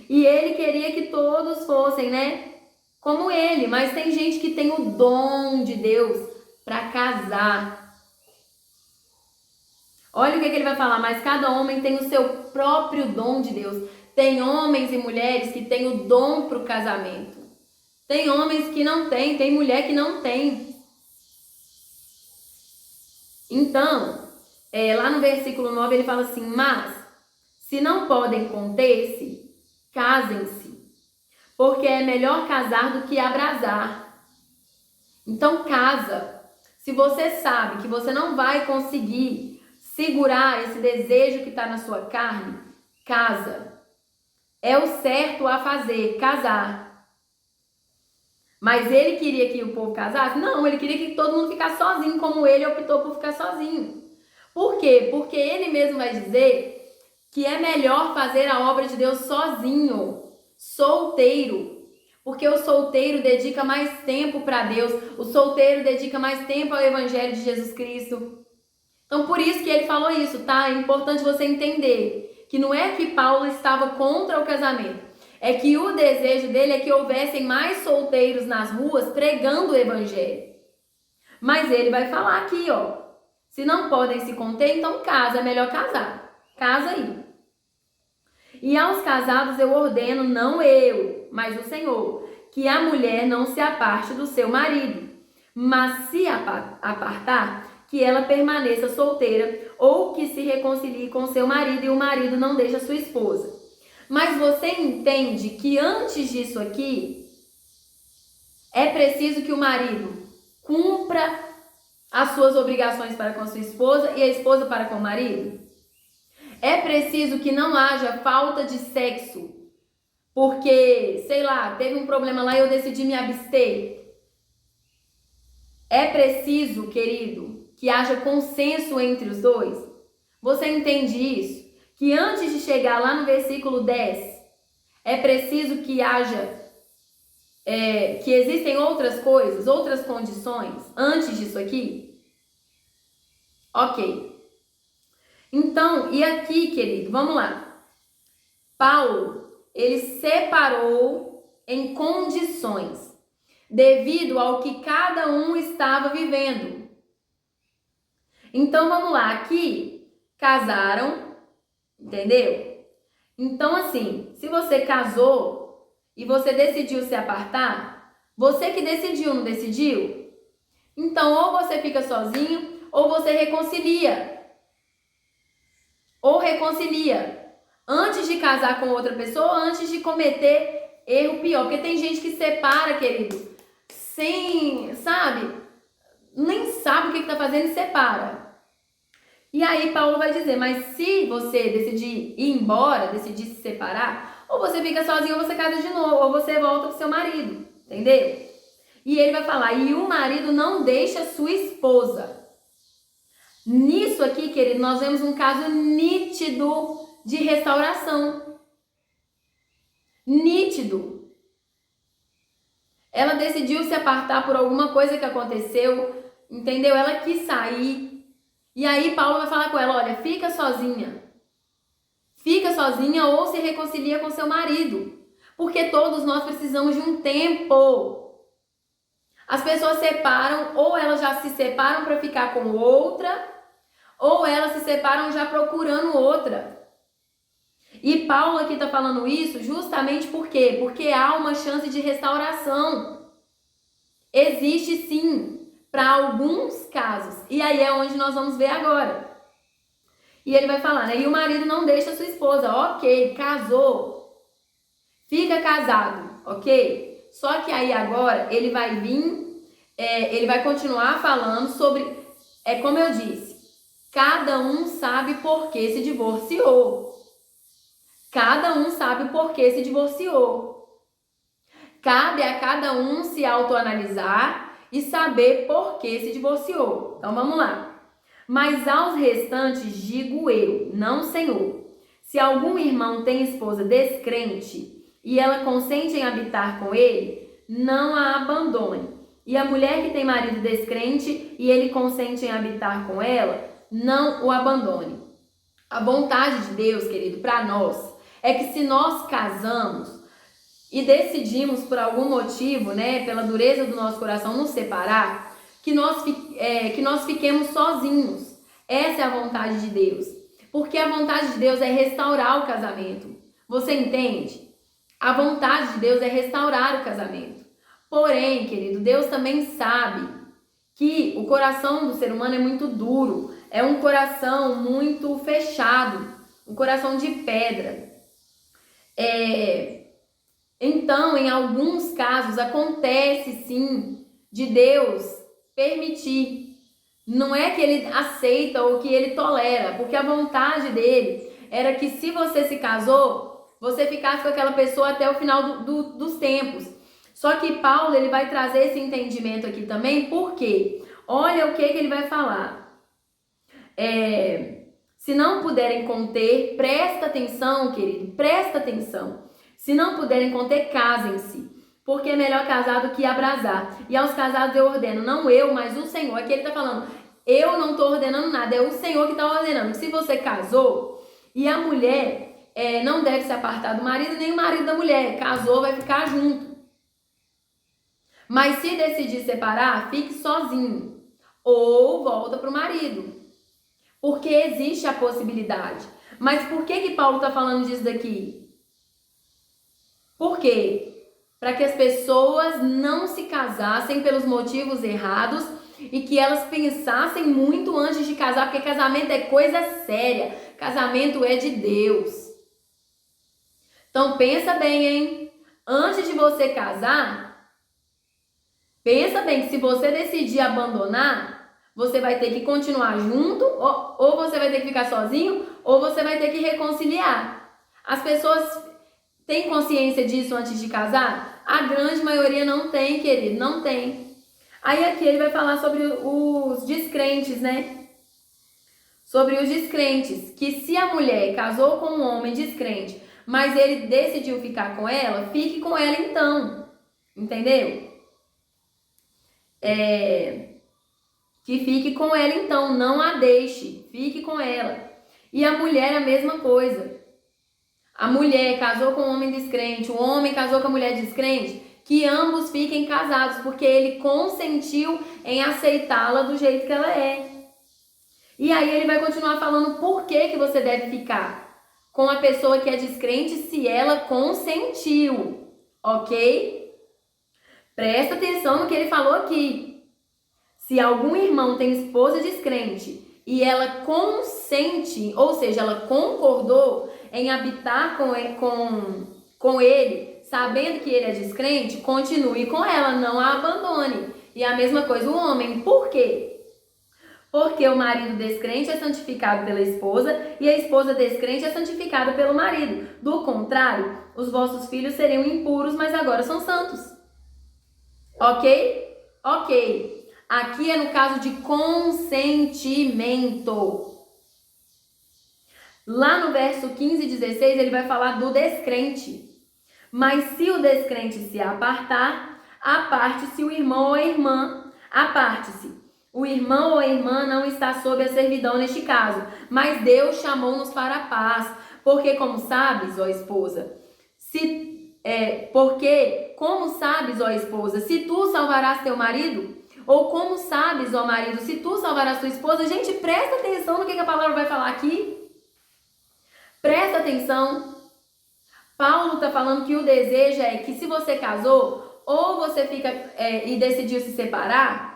E ele queria que todos fossem, né? Como ele. Mas tem gente que tem o dom de Deus para casar. Olha o que ele vai falar, mas cada homem tem o seu próprio dom de Deus. Tem homens e mulheres que têm o dom para o casamento. Tem homens que não têm, tem mulher que não tem. Então, lá no versículo 9 ele fala assim, mas se não podem conter-se, casem-se, porque é melhor casar do que abrasar. Então casa. Se você sabe que você não vai conseguir segurar esse desejo que está na sua carne, casa. É o certo a fazer, casar. Mas ele queria que o povo casasse? Não, ele queria que todo mundo ficasse sozinho, como ele optou por ficar sozinho. Por quê? Porque ele mesmo vai dizer que é melhor fazer a obra de Deus sozinho, solteiro. Porque o solteiro dedica mais tempo para Deus, o solteiro dedica mais tempo ao Evangelho de Jesus Cristo. Então, por isso que ele falou isso, tá? É importante você entender que não é que Paulo estava contra o casamento, é que o desejo dele é que houvessem mais solteiros nas ruas pregando o Evangelho. Mas ele vai falar aqui, ó, se não podem se conter, então casa, é melhor casar. Casa aí. E aos casados eu ordeno, não eu, mas o Senhor, que a mulher não se aparte do seu marido, mas se apartar, que ela permaneça solteira ou que se reconcilie com seu marido e o marido não deixe a sua esposa. Mas você entende que antes disso aqui, é preciso que o marido cumpra as suas obrigações para com a sua esposa e a esposa para com o marido? É preciso que não haja falta de sexo, porque, sei lá, teve um problema lá e eu decidi me abster. É preciso, querido, que haja consenso entre os dois. Você entende isso? Que antes de chegar lá no versículo 10, é preciso que haja, que existem outras coisas, outras condições antes disso aqui? Ok. Então, e aqui, querido, vamos lá. Paulo, ele separou em condições, devido ao que cada um estava vivendo. Então, vamos lá. Aqui, casaram, entendeu? Então, assim, se você casou e você decidiu se apartar, você que decidiu, não decidiu? Então, ou você fica sozinho, ou você reconcilia. Ou reconcilia antes de casar com outra pessoa, antes de cometer erro pior. Porque tem gente que separa, querido, sem, sabe, nem sabe o que está fazendo e separa. E aí Paulo vai dizer, mas se você decidir ir embora, decidir se separar, ou você fica sozinho ou você casa de novo, ou você volta pro seu marido, entendeu? E ele vai falar, e o marido não deixa sua esposa. Nisso aqui, querido, nós vemos um caso nítido de restauração. Nítido. Ela decidiu se apartar por alguma coisa que aconteceu, entendeu? Ela quis sair. E aí Paulo vai falar com ela, olha, fica sozinha. Fica sozinha ou se reconcilia com seu marido. Porque todos nós precisamos de um tempo. As pessoas separam, ou elas já se separam para ficar com outra, ou elas se separam já procurando outra. E Paulo aqui está falando isso justamente por quê? Porque há uma chance de restauração. Existe sim, para alguns casos. E aí é onde nós vamos ver agora. E ele vai falar, né? E o marido não deixa a sua esposa. Ok, casou. Fica casado, ok? Só que aí agora ele vai vir, ele vai continuar falando sobre, como eu disse, cada um sabe por que se divorciou. Cada um sabe por que se divorciou. Cabe a cada um se autoanalisar e saber por que se divorciou. Então vamos lá. Mas aos restantes digo eu, não Senhor. Se algum irmão tem esposa descrente e ela consente em habitar com ele, não a abandone. E a mulher que tem marido descrente e ele consente em habitar com ela, não o abandone. A vontade de Deus, querido, para nós, é que se nós casamos e decidimos por algum motivo, né, pela dureza do nosso coração, nos separar, que nós fiquemos sozinhos. Essa é a vontade de Deus. Porque a vontade de Deus é restaurar o casamento. Você entende? A vontade de Deus é restaurar o casamento. Porém, querido, Deus também sabe que o coração do ser humano é muito duro. É um coração muito fechado. Um coração de pedra. Então, em alguns casos, acontece sim de Deus permitir. Não é que ele aceita ou que ele tolera, porque a vontade dele era que se você se casou, você ficasse com aquela pessoa até o final dos tempos. Só que Paulo ele vai trazer esse entendimento aqui também, porque olha o que ele vai falar. Se não puderem conter, presta atenção, querido, presta atenção. Se não puderem conter, casem-se, porque é melhor casar do que abrasar. E aos casados eu ordeno, não eu, mas o Senhor. Aqui ele está falando, eu não estou ordenando nada, é o Senhor que está ordenando. Se você casou e a mulher não deve se apartar do marido, nem o marido da mulher. Casou, vai ficar junto. Mas se decidir separar, fique sozinho. Ou volta para o marido. Porque existe a possibilidade. Mas por que Paulo está falando disso daqui? Por quê? Para que as pessoas não se casassem pelos motivos errados e que elas pensassem muito antes de casar, porque casamento é coisa séria. Casamento é de Deus. Então pensa bem, hein? Antes de você casar, pensa bem que se você decidir abandonar, você vai ter que continuar junto, ou você vai ter que ficar sozinho, ou você vai ter que reconciliar. As pessoas têm consciência disso antes de casar? A grande maioria não tem, querido, não tem. Aí aqui ele vai falar sobre os descrentes, né? Sobre os descrentes, que se a mulher casou com um homem descrente, mas ele decidiu ficar com ela, fique com ela então. Entendeu? Que fique com ela então, não a deixe, fique com ela. E a mulher a mesma coisa. A mulher casou com um homem descrente, o homem casou com a mulher descrente, que ambos fiquem casados, porque ele consentiu em aceitá-la do jeito que ela é. E aí ele vai continuar falando por que você deve ficar com a pessoa que é descrente se ela consentiu, ok? Presta atenção no que ele falou aqui. Se algum irmão tem esposa descrente e ela consente, ou seja, ela concordou em habitar com ele, sabendo que ele é descrente, continue com ela, não a abandone. E a mesma coisa o homem. Por quê? Porque o marido descrente é santificado pela esposa e a esposa descrente é santificada pelo marido. Do contrário, os vossos filhos seriam impuros, mas agora são santos. Ok? Ok. Aqui é no caso de consentimento. Lá no verso 15 e 16 ele vai falar do descrente. Mas se o descrente se apartar, aparte-se o irmão ou a irmã. Aparte-se. O irmão ou a irmã não está sob a servidão neste caso, mas Deus chamou-nos para a paz. Porque como sabes, ó esposa, se tu salvarás teu marido, ou como sabes, ó marido, se tu salvarás tua esposa. Gente, presta atenção no que a palavra vai falar aqui. Presta atenção. Paulo está falando que o desejo é que se você casou, ou você fica e decidiu se separar,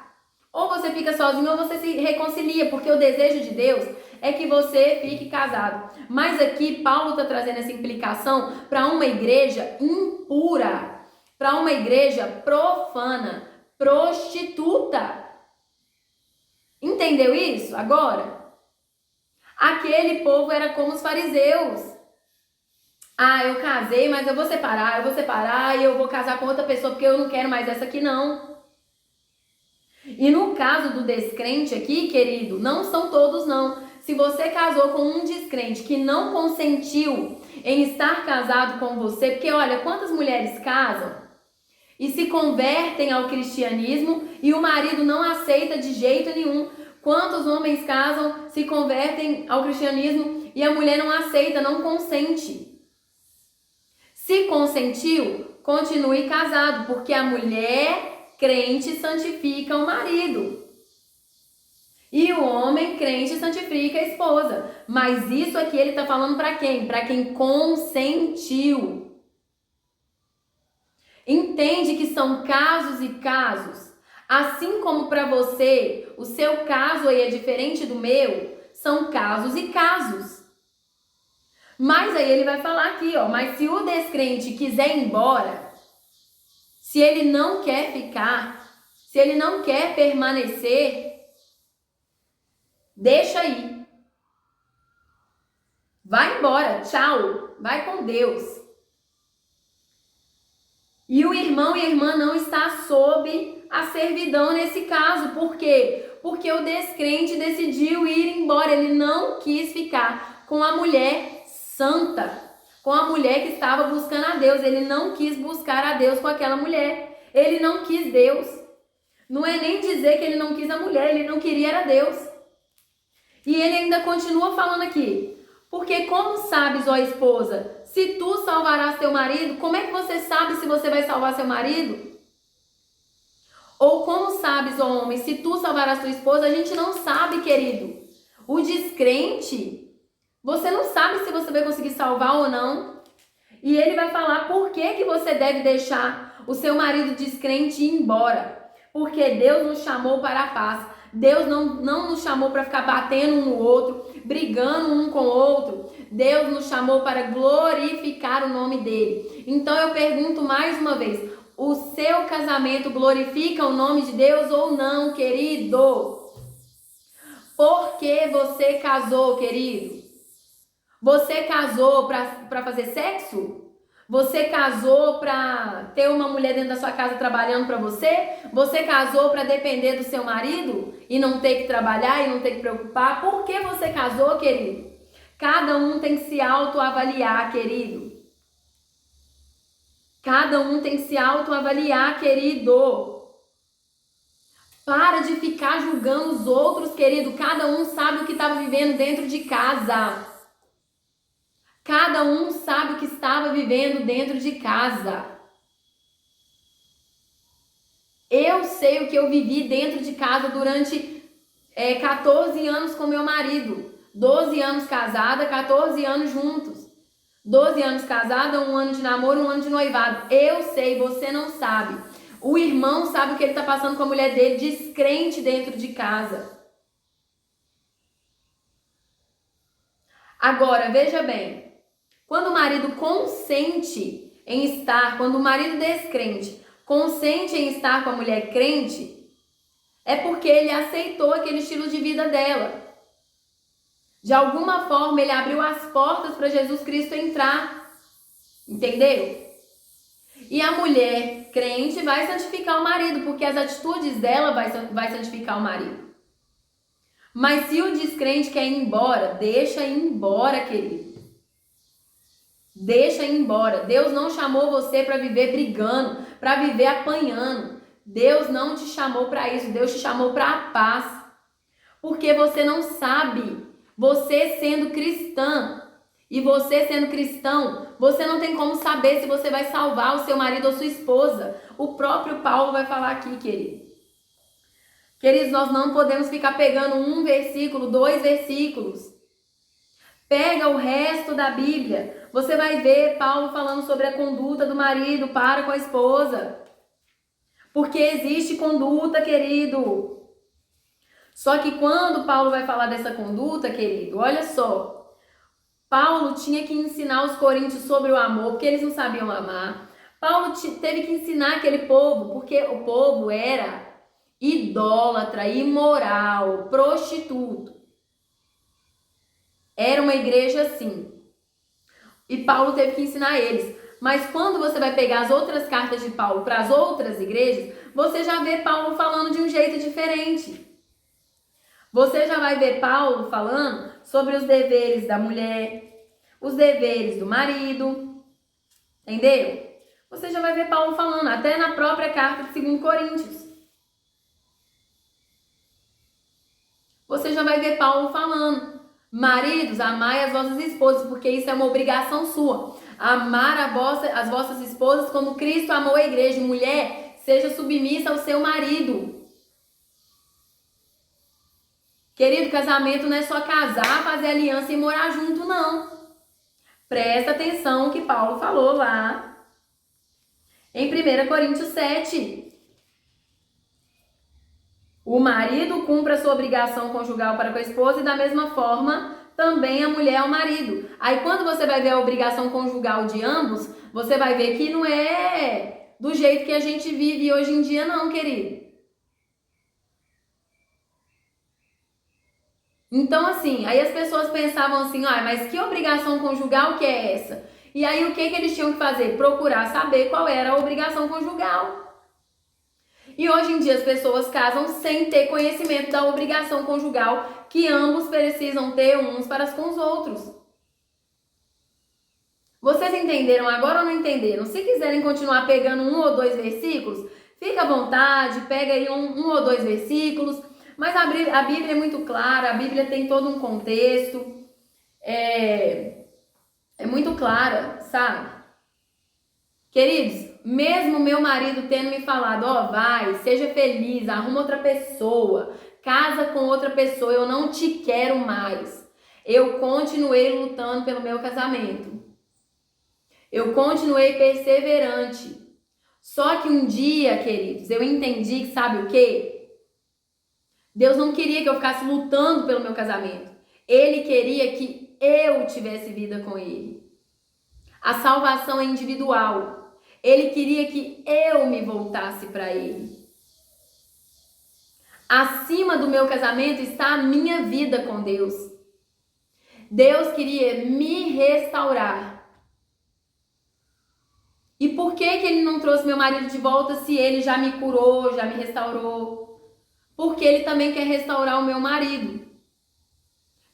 ou você fica sozinho ou você se reconcilia, porque o desejo de Deus é que você fique casado. Mas aqui Paulo está trazendo essa implicação para uma igreja impura, para uma igreja profana, prostituta. Entendeu isso agora? Aquele povo era como os fariseus. Ah, eu casei, mas eu vou separar e eu vou casar com outra pessoa porque eu não quero mais essa aqui não. E no caso do descrente aqui, querido, não são todos não. Se você casou com um descrente que não consentiu em estar casado com você, porque olha, quantas mulheres casam e se convertem ao cristianismo e o marido não aceita de jeito nenhum. Quantos homens casam, se convertem ao cristianismo e a mulher não aceita, não consente. Se consentiu, continue casado, porque a mulher crente santifica o marido. E o homem crente santifica a esposa. Mas isso aqui ele está falando para quem? Para quem consentiu. Entende que são casos e casos. Assim como para você, o seu caso aí é diferente do meu, são casos e casos. Mas aí ele vai falar aqui, ó, mas se o descrente quiser ir embora, se ele não quer ficar, se ele não quer permanecer, deixa aí. Vai embora, tchau, vai com Deus. E o irmão e a irmã não está sob a servidão nesse caso. Por quê? Porque o descrente decidiu ir embora. Ele não quis ficar com a mulher santa, com a mulher que estava buscando a Deus. Ele não quis buscar a Deus com aquela mulher. Ele não quis Deus. Não é nem dizer que ele não quis a mulher, ele não queria era Deus. E ele ainda continua falando aqui. Porque como sabes, ó esposa, se tu salvarás teu marido, como é que você sabe se você vai salvar seu marido? Ou como sabes, ó homem, se tu salvarás tua esposa? A gente não sabe, querido. O descrente, você não sabe se você vai conseguir salvar ou não. E ele vai falar por que você deve deixar o seu marido descrente ir embora. Porque Deus nos chamou para a paz. Deus não nos chamou para ficar batendo um no outro, brigando um com o outro. Deus nos chamou para glorificar o nome dele. Então eu pergunto mais uma vez, o seu casamento glorifica o nome de Deus ou não, querido? Por que você casou, querido? Você casou para fazer sexo? Você casou para ter uma mulher dentro da sua casa trabalhando para você? Você casou para depender do seu marido e não ter que trabalhar e não ter que preocupar? Por que você casou, querido? Cada um tem que se autoavaliar, querido. Cada um tem que se autoavaliar, querido. Para de ficar julgando os outros, querido. Cada um sabe o que estava vivendo dentro de casa. Cada um sabe o que estava vivendo dentro de casa. Eu sei o que eu vivi dentro de casa durante 14 anos com meu marido. 12 anos casada, 14 anos juntos. 12 anos casada, 1 ano de namoro, 1 ano de noivado. Eu sei, você não sabe. O irmão sabe o que ele está passando com a mulher dele, descrente dentro de casa. Agora, veja bem. Quando o marido consente em estar, quando o marido descrente consente em estar com a mulher crente, é porque ele aceitou aquele estilo de vida dela. De alguma forma, ele abriu as portas para Jesus Cristo entrar. Entendeu? E a mulher crente vai santificar o marido, porque as atitudes dela vai santificar o marido. Mas se o descrente quer ir embora, deixa ir embora, querido. Deixa ir embora. Deus não chamou você para viver brigando, para viver apanhando. Deus não te chamou para isso. Deus te chamou para a paz. Porque você não sabe. Você sendo cristã e você sendo cristão, você não tem como saber se você vai salvar o seu marido ou sua esposa. O próprio Paulo vai falar aqui, querido. Queridos, nós não podemos ficar pegando um versículo, 2 versículos. Pega o resto da Bíblia. Você vai ver Paulo falando sobre a conduta do marido para com a esposa. Porque existe conduta, querido. Só que quando Paulo vai falar dessa conduta, querido, olha só. Paulo tinha que ensinar os coríntios sobre o amor, porque eles não sabiam amar. Paulo teve que ensinar aquele povo, porque o povo era idólatra, imoral, prostituto. Era uma igreja assim. E Paulo teve que ensinar eles. Mas quando você vai pegar as outras cartas de Paulo para as outras igrejas, você já vê Paulo falando de um jeito diferente. Você já vai ver Paulo falando sobre os deveres da mulher, os deveres do marido. Entendeu? Você já vai ver Paulo falando, até na própria carta de 2 Coríntios. Você já vai ver Paulo falando. Maridos, amai as vossas esposas, porque isso é uma obrigação sua. Amar as vossas esposas como Cristo amou a igreja. Mulher, seja submissa ao seu marido. Querido, casamento não é só casar, fazer aliança e morar junto, não. Presta atenção que Paulo falou lá em 1 Coríntios 7. O marido cumpre a sua obrigação conjugal para com a esposa e da mesma forma também a mulher ao marido. Aí quando você vai ver a obrigação conjugal de ambos, você vai ver que não é do jeito que a gente vive hoje em dia não, querido. Então assim, aí as pessoas pensavam assim, mas que obrigação conjugal que é essa? E aí o que eles tinham que fazer? Procurar saber qual era a obrigação conjugal. E hoje em dia as pessoas casam sem ter conhecimento da obrigação conjugal que ambos precisam ter uns para com os outros. Vocês entenderam agora ou não entenderam? Se quiserem continuar pegando 1 ou 2 versículos, fica à vontade, pega aí um ou 2 versículos. Mas a Bíblia é muito clara, a Bíblia tem todo um contexto. É muito clara, sabe? Queridos, mesmo meu marido tendo me falado, vai, seja feliz, arruma outra pessoa, casa com outra pessoa, eu não te quero mais. Eu continuei lutando pelo meu casamento. Eu continuei perseverante. Só que um dia, queridos, eu entendi que sabe o quê? Deus não queria que eu ficasse lutando pelo meu casamento. Ele queria que eu tivesse vida com ele. A salvação é individual. Ele queria que eu me voltasse para ele. Acima do meu casamento está a minha vida com Deus. Deus queria me restaurar. E por que ele não trouxe meu marido de volta se ele já me curou, já me restaurou? Porque ele também quer restaurar o meu marido.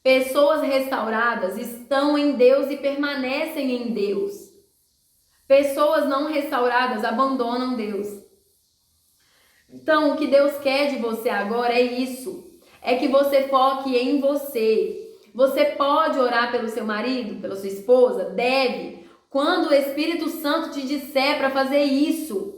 Pessoas restauradas estão em Deus e permanecem em Deus. Pessoas não restauradas abandonam Deus. Então, o que Deus quer de você agora é isso. É que você foque em você. Você pode orar pelo seu marido, pela sua esposa? Deve. Quando o Espírito Santo te disser para fazer isso.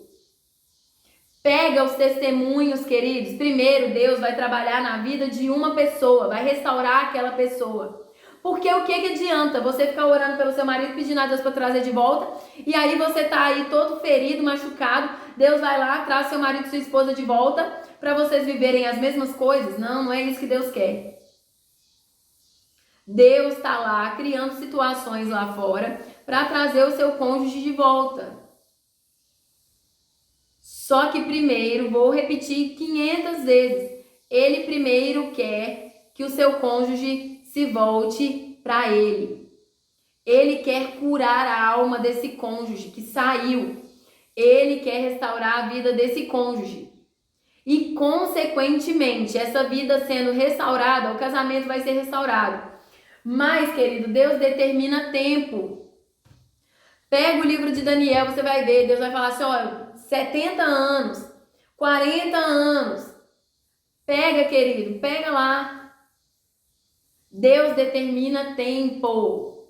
Pega os testemunhos, queridos. Primeiro, Deus vai trabalhar na vida de uma pessoa, vai restaurar aquela pessoa. Porque o que adianta você ficar orando pelo seu marido, pedindo a Deus para trazer de volta, e aí você tá aí todo ferido, machucado, Deus vai lá, traz seu marido e sua esposa de volta para vocês viverem as mesmas coisas? Não, não é isso que Deus quer. Deus está lá criando situações lá fora para trazer o seu cônjuge de volta. Só que primeiro, vou repetir 500 vezes, ele primeiro quer que o seu cônjuge se volte para ele. Ele quer curar a alma desse cônjuge que saiu. Ele quer restaurar a vida desse cônjuge. E, consequentemente, essa vida sendo restaurada, o casamento vai ser restaurado. Mas, querido, Deus determina tempo. Pega o livro de Daniel, você vai ver, Deus vai falar assim, olha, 70 anos, 40 anos. Pega, querido, pega lá. Deus determina tempo.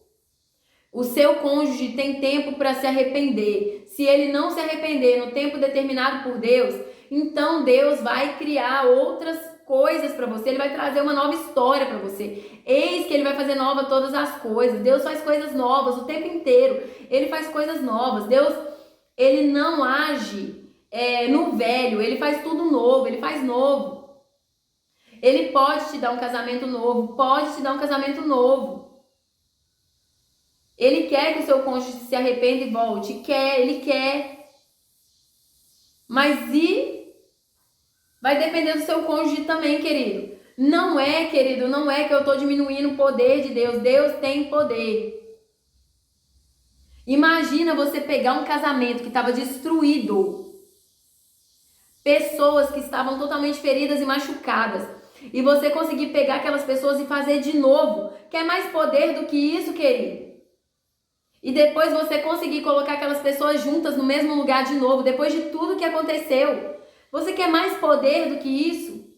O seu cônjuge tem tempo para se arrepender. Se ele não se arrepender no tempo determinado por Deus, então Deus vai criar outras coisas para você. Ele vai trazer uma nova história para você. Eis que ele vai fazer nova todas as coisas. Deus faz coisas novas o tempo inteiro. Ele faz coisas novas. Deus, ele não age no velho. Ele faz tudo novo. Ele faz novo. Ele pode te dar um casamento novo. Pode te dar um casamento novo. Ele quer que o seu cônjuge se arrependa e volte. Ele quer. Mas vai depender do seu cônjuge também, querido. Não é, querido, não é que eu estou diminuindo o poder de Deus. Deus tem poder. Imagina você pegar um casamento que estava destruído. Pessoas que estavam totalmente feridas e machucadas. E você conseguir pegar aquelas pessoas e fazer de novo. Quer mais poder do que isso, querido? E depois você conseguir colocar aquelas pessoas juntas no mesmo lugar de novo, depois de tudo que aconteceu. Você quer mais poder do que isso?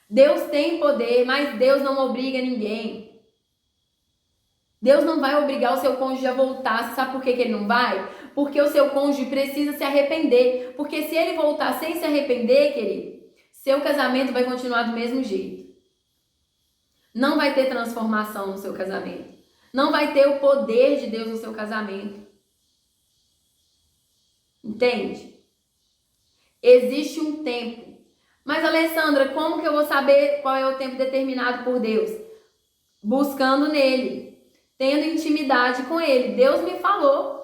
Deus tem poder, mas Deus não obriga ninguém. Deus não vai obrigar o seu cônjuge a voltar. Você sabe por que ele não vai? Porque o seu cônjuge precisa se arrepender. Porque se ele voltar sem se arrepender, querido, se seu casamento vai continuar do mesmo jeito. Não vai ter transformação no seu casamento. Não vai ter o poder de Deus no seu casamento. Entende? Existe um tempo. Mas, Alessandra, como que eu vou saber qual é o tempo determinado por Deus? Buscando nele, tendo intimidade com ele. Deus me falou.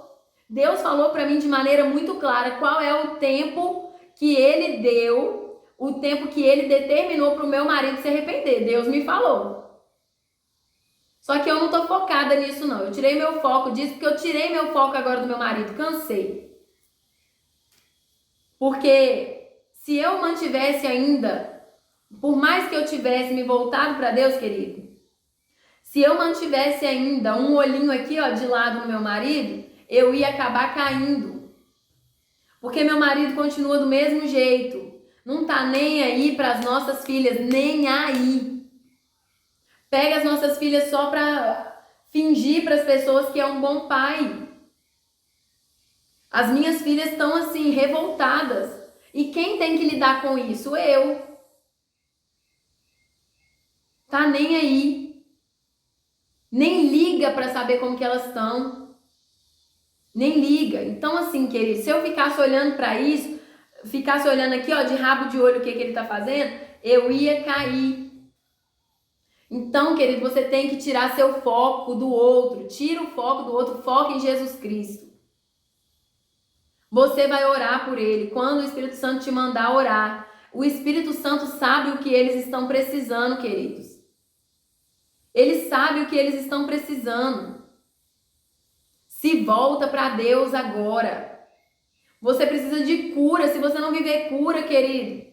Deus falou para mim de maneira muito clara qual é o tempo que ele deu, o tempo que ele determinou para o meu marido se arrepender. Deus me falou. Só que eu não tô focada nisso, não. Eu tirei meu foco disso porque eu tirei meu foco agora do meu marido. Cansei. Porque se eu mantivesse ainda, por mais que eu tivesse me voltado para Deus, querido, se eu mantivesse ainda um olhinho aqui, ó, de lado no meu marido, eu ia acabar caindo. Porque meu marido continua do mesmo jeito. Não tá nem aí para as nossas filhas, nem aí. Pega as nossas filhas só para fingir para as pessoas que é um bom pai. As minhas filhas estão assim, revoltadas. E quem tem que lidar com isso? Eu. Tá nem aí. Nem liga para saber como que elas estão. Nem liga. Então assim, querido, se eu ficasse olhando para isso, ficasse olhando aqui, ó, de rabo de olho o que ele tá fazendo, eu ia cair. Então, querido, você tem que tirar seu foco do outro. Tira o foco do outro, foca em Jesus Cristo. Você vai orar por ele. Quando o Espírito Santo te mandar orar, o Espírito Santo sabe o que eles estão precisando, queridos. Ele sabe o que eles estão precisando. Se volta para Deus agora. Você precisa de cura. Se você não viver cura, querido,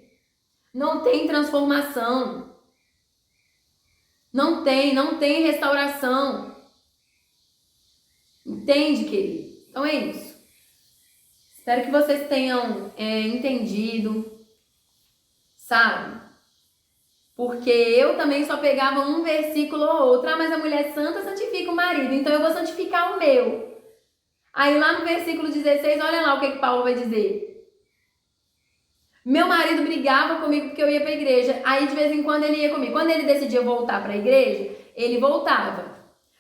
não tem transformação. Não tem restauração. Entende, querido? Então é isso. Espero que vocês tenham entendido, sabe? Porque eu também só pegava um versículo ou outro. Ah, mas a mulher santa santifica o marido, então eu vou santificar o meu. Aí lá no versículo 16, olha lá o que Paulo vai dizer. Meu marido brigava comigo porque eu ia para a igreja. Aí de vez em quando ele ia comigo. Quando ele decidia voltar para a igreja, ele voltava.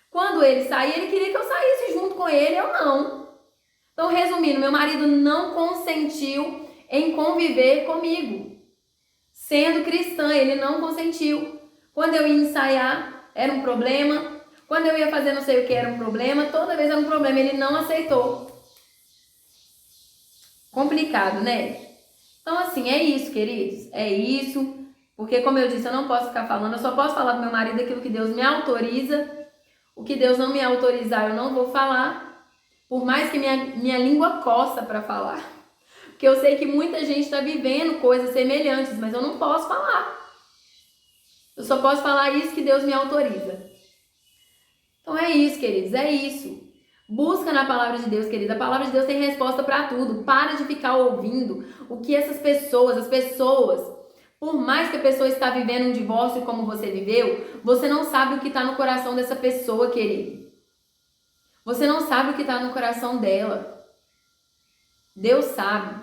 Quando ele saía, ele queria que eu saísse junto com ele, eu não. Então, resumindo, meu marido não consentiu em conviver comigo. Sendo cristã, ele não consentiu. Quando eu ia ensaiar, era um problema. Quando eu ia fazer não sei o que, era um problema. Toda vez era um problema, ele não aceitou. Complicado, né? Então, assim, é isso, queridos. É isso. Porque, como eu disse, eu não posso ficar falando. Eu só posso falar do meu marido aquilo que Deus me autoriza. O que Deus não me autorizar, eu não vou falar. Por mais que minha língua coça para falar. Porque eu sei que muita gente está vivendo coisas semelhantes, mas eu não posso falar. Eu só posso falar isso que Deus me autoriza. Então é isso, queridos, é isso. Busca na palavra de Deus, querida. A palavra de Deus tem resposta para tudo. Para de ficar ouvindo o que as pessoas, por mais que a pessoa está vivendo um divórcio como você viveu, você não sabe o que está no coração dessa pessoa, querido. Você não sabe o que está no coração dela. Deus sabe.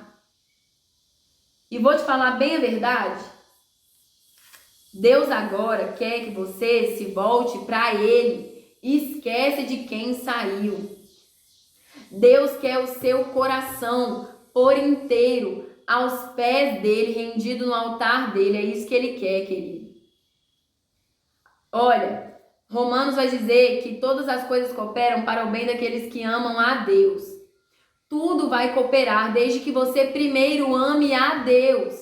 E vou te falar bem a verdade. Deus agora quer que você se volte para Ele. Esquece de quem saiu. Deus quer o seu coração por inteiro aos pés dele, rendido no altar dele. É isso que Ele quer, querido. Olha, Romanos vai dizer que todas as coisas cooperam para o bem daqueles que amam a Deus. Tudo vai cooperar desde que você primeiro ame a Deus.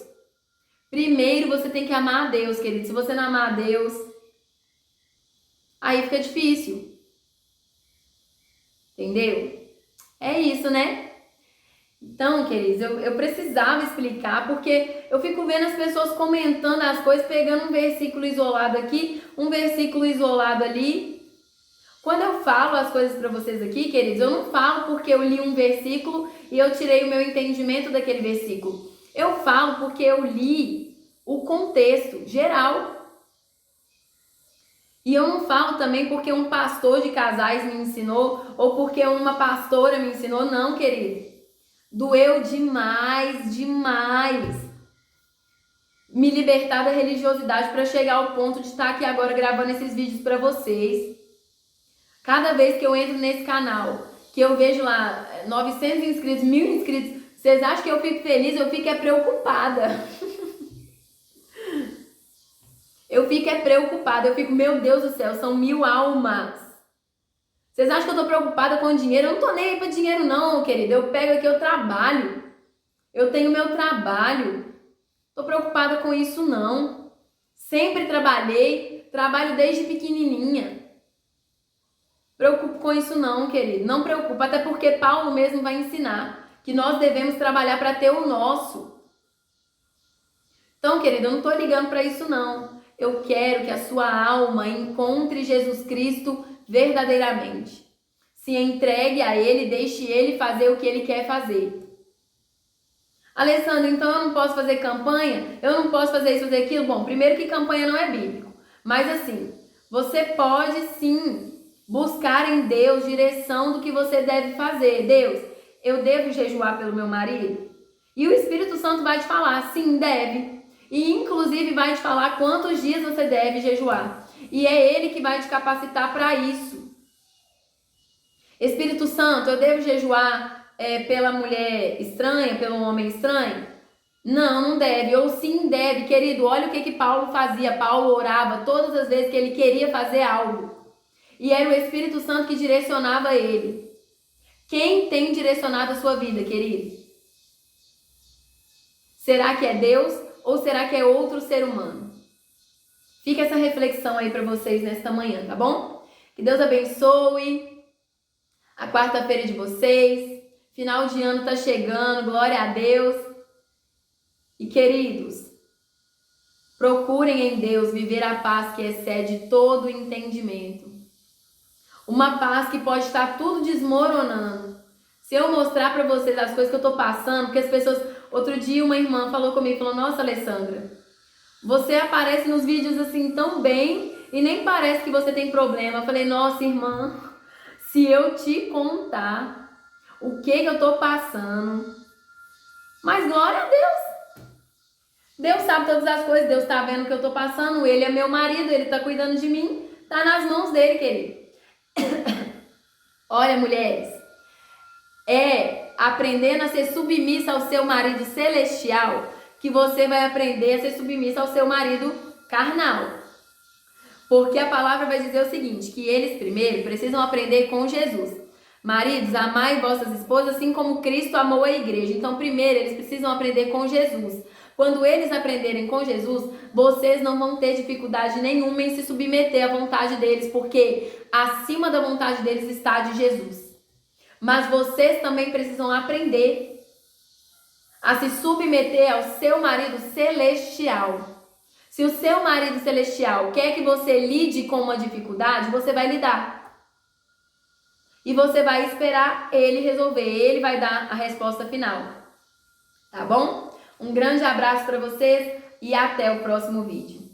Primeiro você tem que amar a Deus, querido. Se você não amar a Deus, aí fica difícil. Entendeu? É isso, né? Então, queridos, eu precisava explicar, porque eu fico vendo as pessoas comentando as coisas, pegando um versículo isolado aqui, um versículo isolado ali. Quando eu falo as coisas para vocês aqui, queridos, eu não falo porque eu li um versículo e eu tirei o meu entendimento daquele versículo. Eu falo porque eu li o contexto geral. E eu não falo também porque um pastor de casais me ensinou ou porque uma pastora me ensinou, não, querido. Doeu demais, demais. me libertar da religiosidade para chegar ao ponto de estar aqui agora gravando esses vídeos para vocês. Cada vez que eu entro nesse canal, que eu vejo lá 900 inscritos, 1000 inscritos, vocês acham que eu fico feliz? Eu fico preocupada. Eu fico preocupada, eu fico, meu Deus do céu, são 1000 almas. Vocês acham que eu tô preocupada com dinheiro? Eu não tô nem aí pra dinheiro não, querida. Eu pego aqui, eu trabalho. Eu tenho meu trabalho. Tô preocupada com isso não. Sempre trabalhei, trabalho desde pequenininha. Preocupo com isso não, querido. Não preocupa, até porque Paulo mesmo vai ensinar que nós devemos trabalhar para ter o nosso. Então, querido, eu não tô ligando para isso não. Eu quero que a sua alma encontre Jesus Cristo verdadeiramente. Se entregue a Ele, deixe Ele fazer o que Ele quer fazer. Alessandra, então eu não posso fazer campanha? Eu não posso fazer isso, fazer aquilo? Bom, primeiro que campanha não é bíblico. Mas assim, você pode sim buscar em Deus direção do que você deve fazer. Deus, eu devo jejuar pelo meu marido? E o Espírito Santo vai te falar, sim, deve. E inclusive vai te falar quantos dias você deve jejuar. E é Ele que vai te capacitar para isso. Espírito Santo, eu devo jejuar pela mulher estranha, pelo homem estranho? Não, não deve. Ou sim deve. Querido, olha o que Paulo fazia. Paulo orava todas as vezes que ele queria fazer algo. E era o Espírito Santo que direcionava ele. Quem tem direcionado a sua vida, querido? Será que é Deus ou será que é outro ser humano? Fica essa reflexão aí para vocês nesta manhã, tá bom? Que Deus abençoe a quarta-feira de vocês. Final de ano tá chegando, glória a Deus. E queridos, procurem em Deus viver a paz que excede todo o entendimento. Uma paz que pode estar tudo desmoronando. Se eu mostrar para vocês as coisas que eu tô passando, porque as pessoas... Outro dia uma irmã falou comigo, falou, nossa, Alessandra, você aparece nos vídeos assim tão bem e nem parece que você tem problema. Eu falei, nossa, irmã, se eu te contar o que eu tô passando... Mas glória a Deus! Deus sabe todas as coisas, Deus tá vendo o que eu tô passando, Ele é meu marido, Ele tá cuidando de mim, tá nas mãos dele, querido. Olha, mulheres, aprendendo a ser submissa ao seu marido celestial que você vai aprender a ser submissa ao seu marido carnal. Porque a palavra vai dizer o seguinte, que eles primeiro precisam aprender com Jesus. Maridos, amai vossas esposas assim como Cristo amou a igreja. Então, primeiro, eles precisam aprender com Jesus. Quando eles aprenderem com Jesus, vocês não vão ter dificuldade nenhuma em se submeter à vontade deles, porque acima da vontade deles está a de Jesus. Mas vocês também precisam aprender a se submeter ao seu marido celestial. Se o seu marido celestial quer que você lide com uma dificuldade, você vai lidar. E você vai esperar ele resolver, ele vai dar a resposta final. Tá bom? Um grande abraço para vocês e até o próximo vídeo.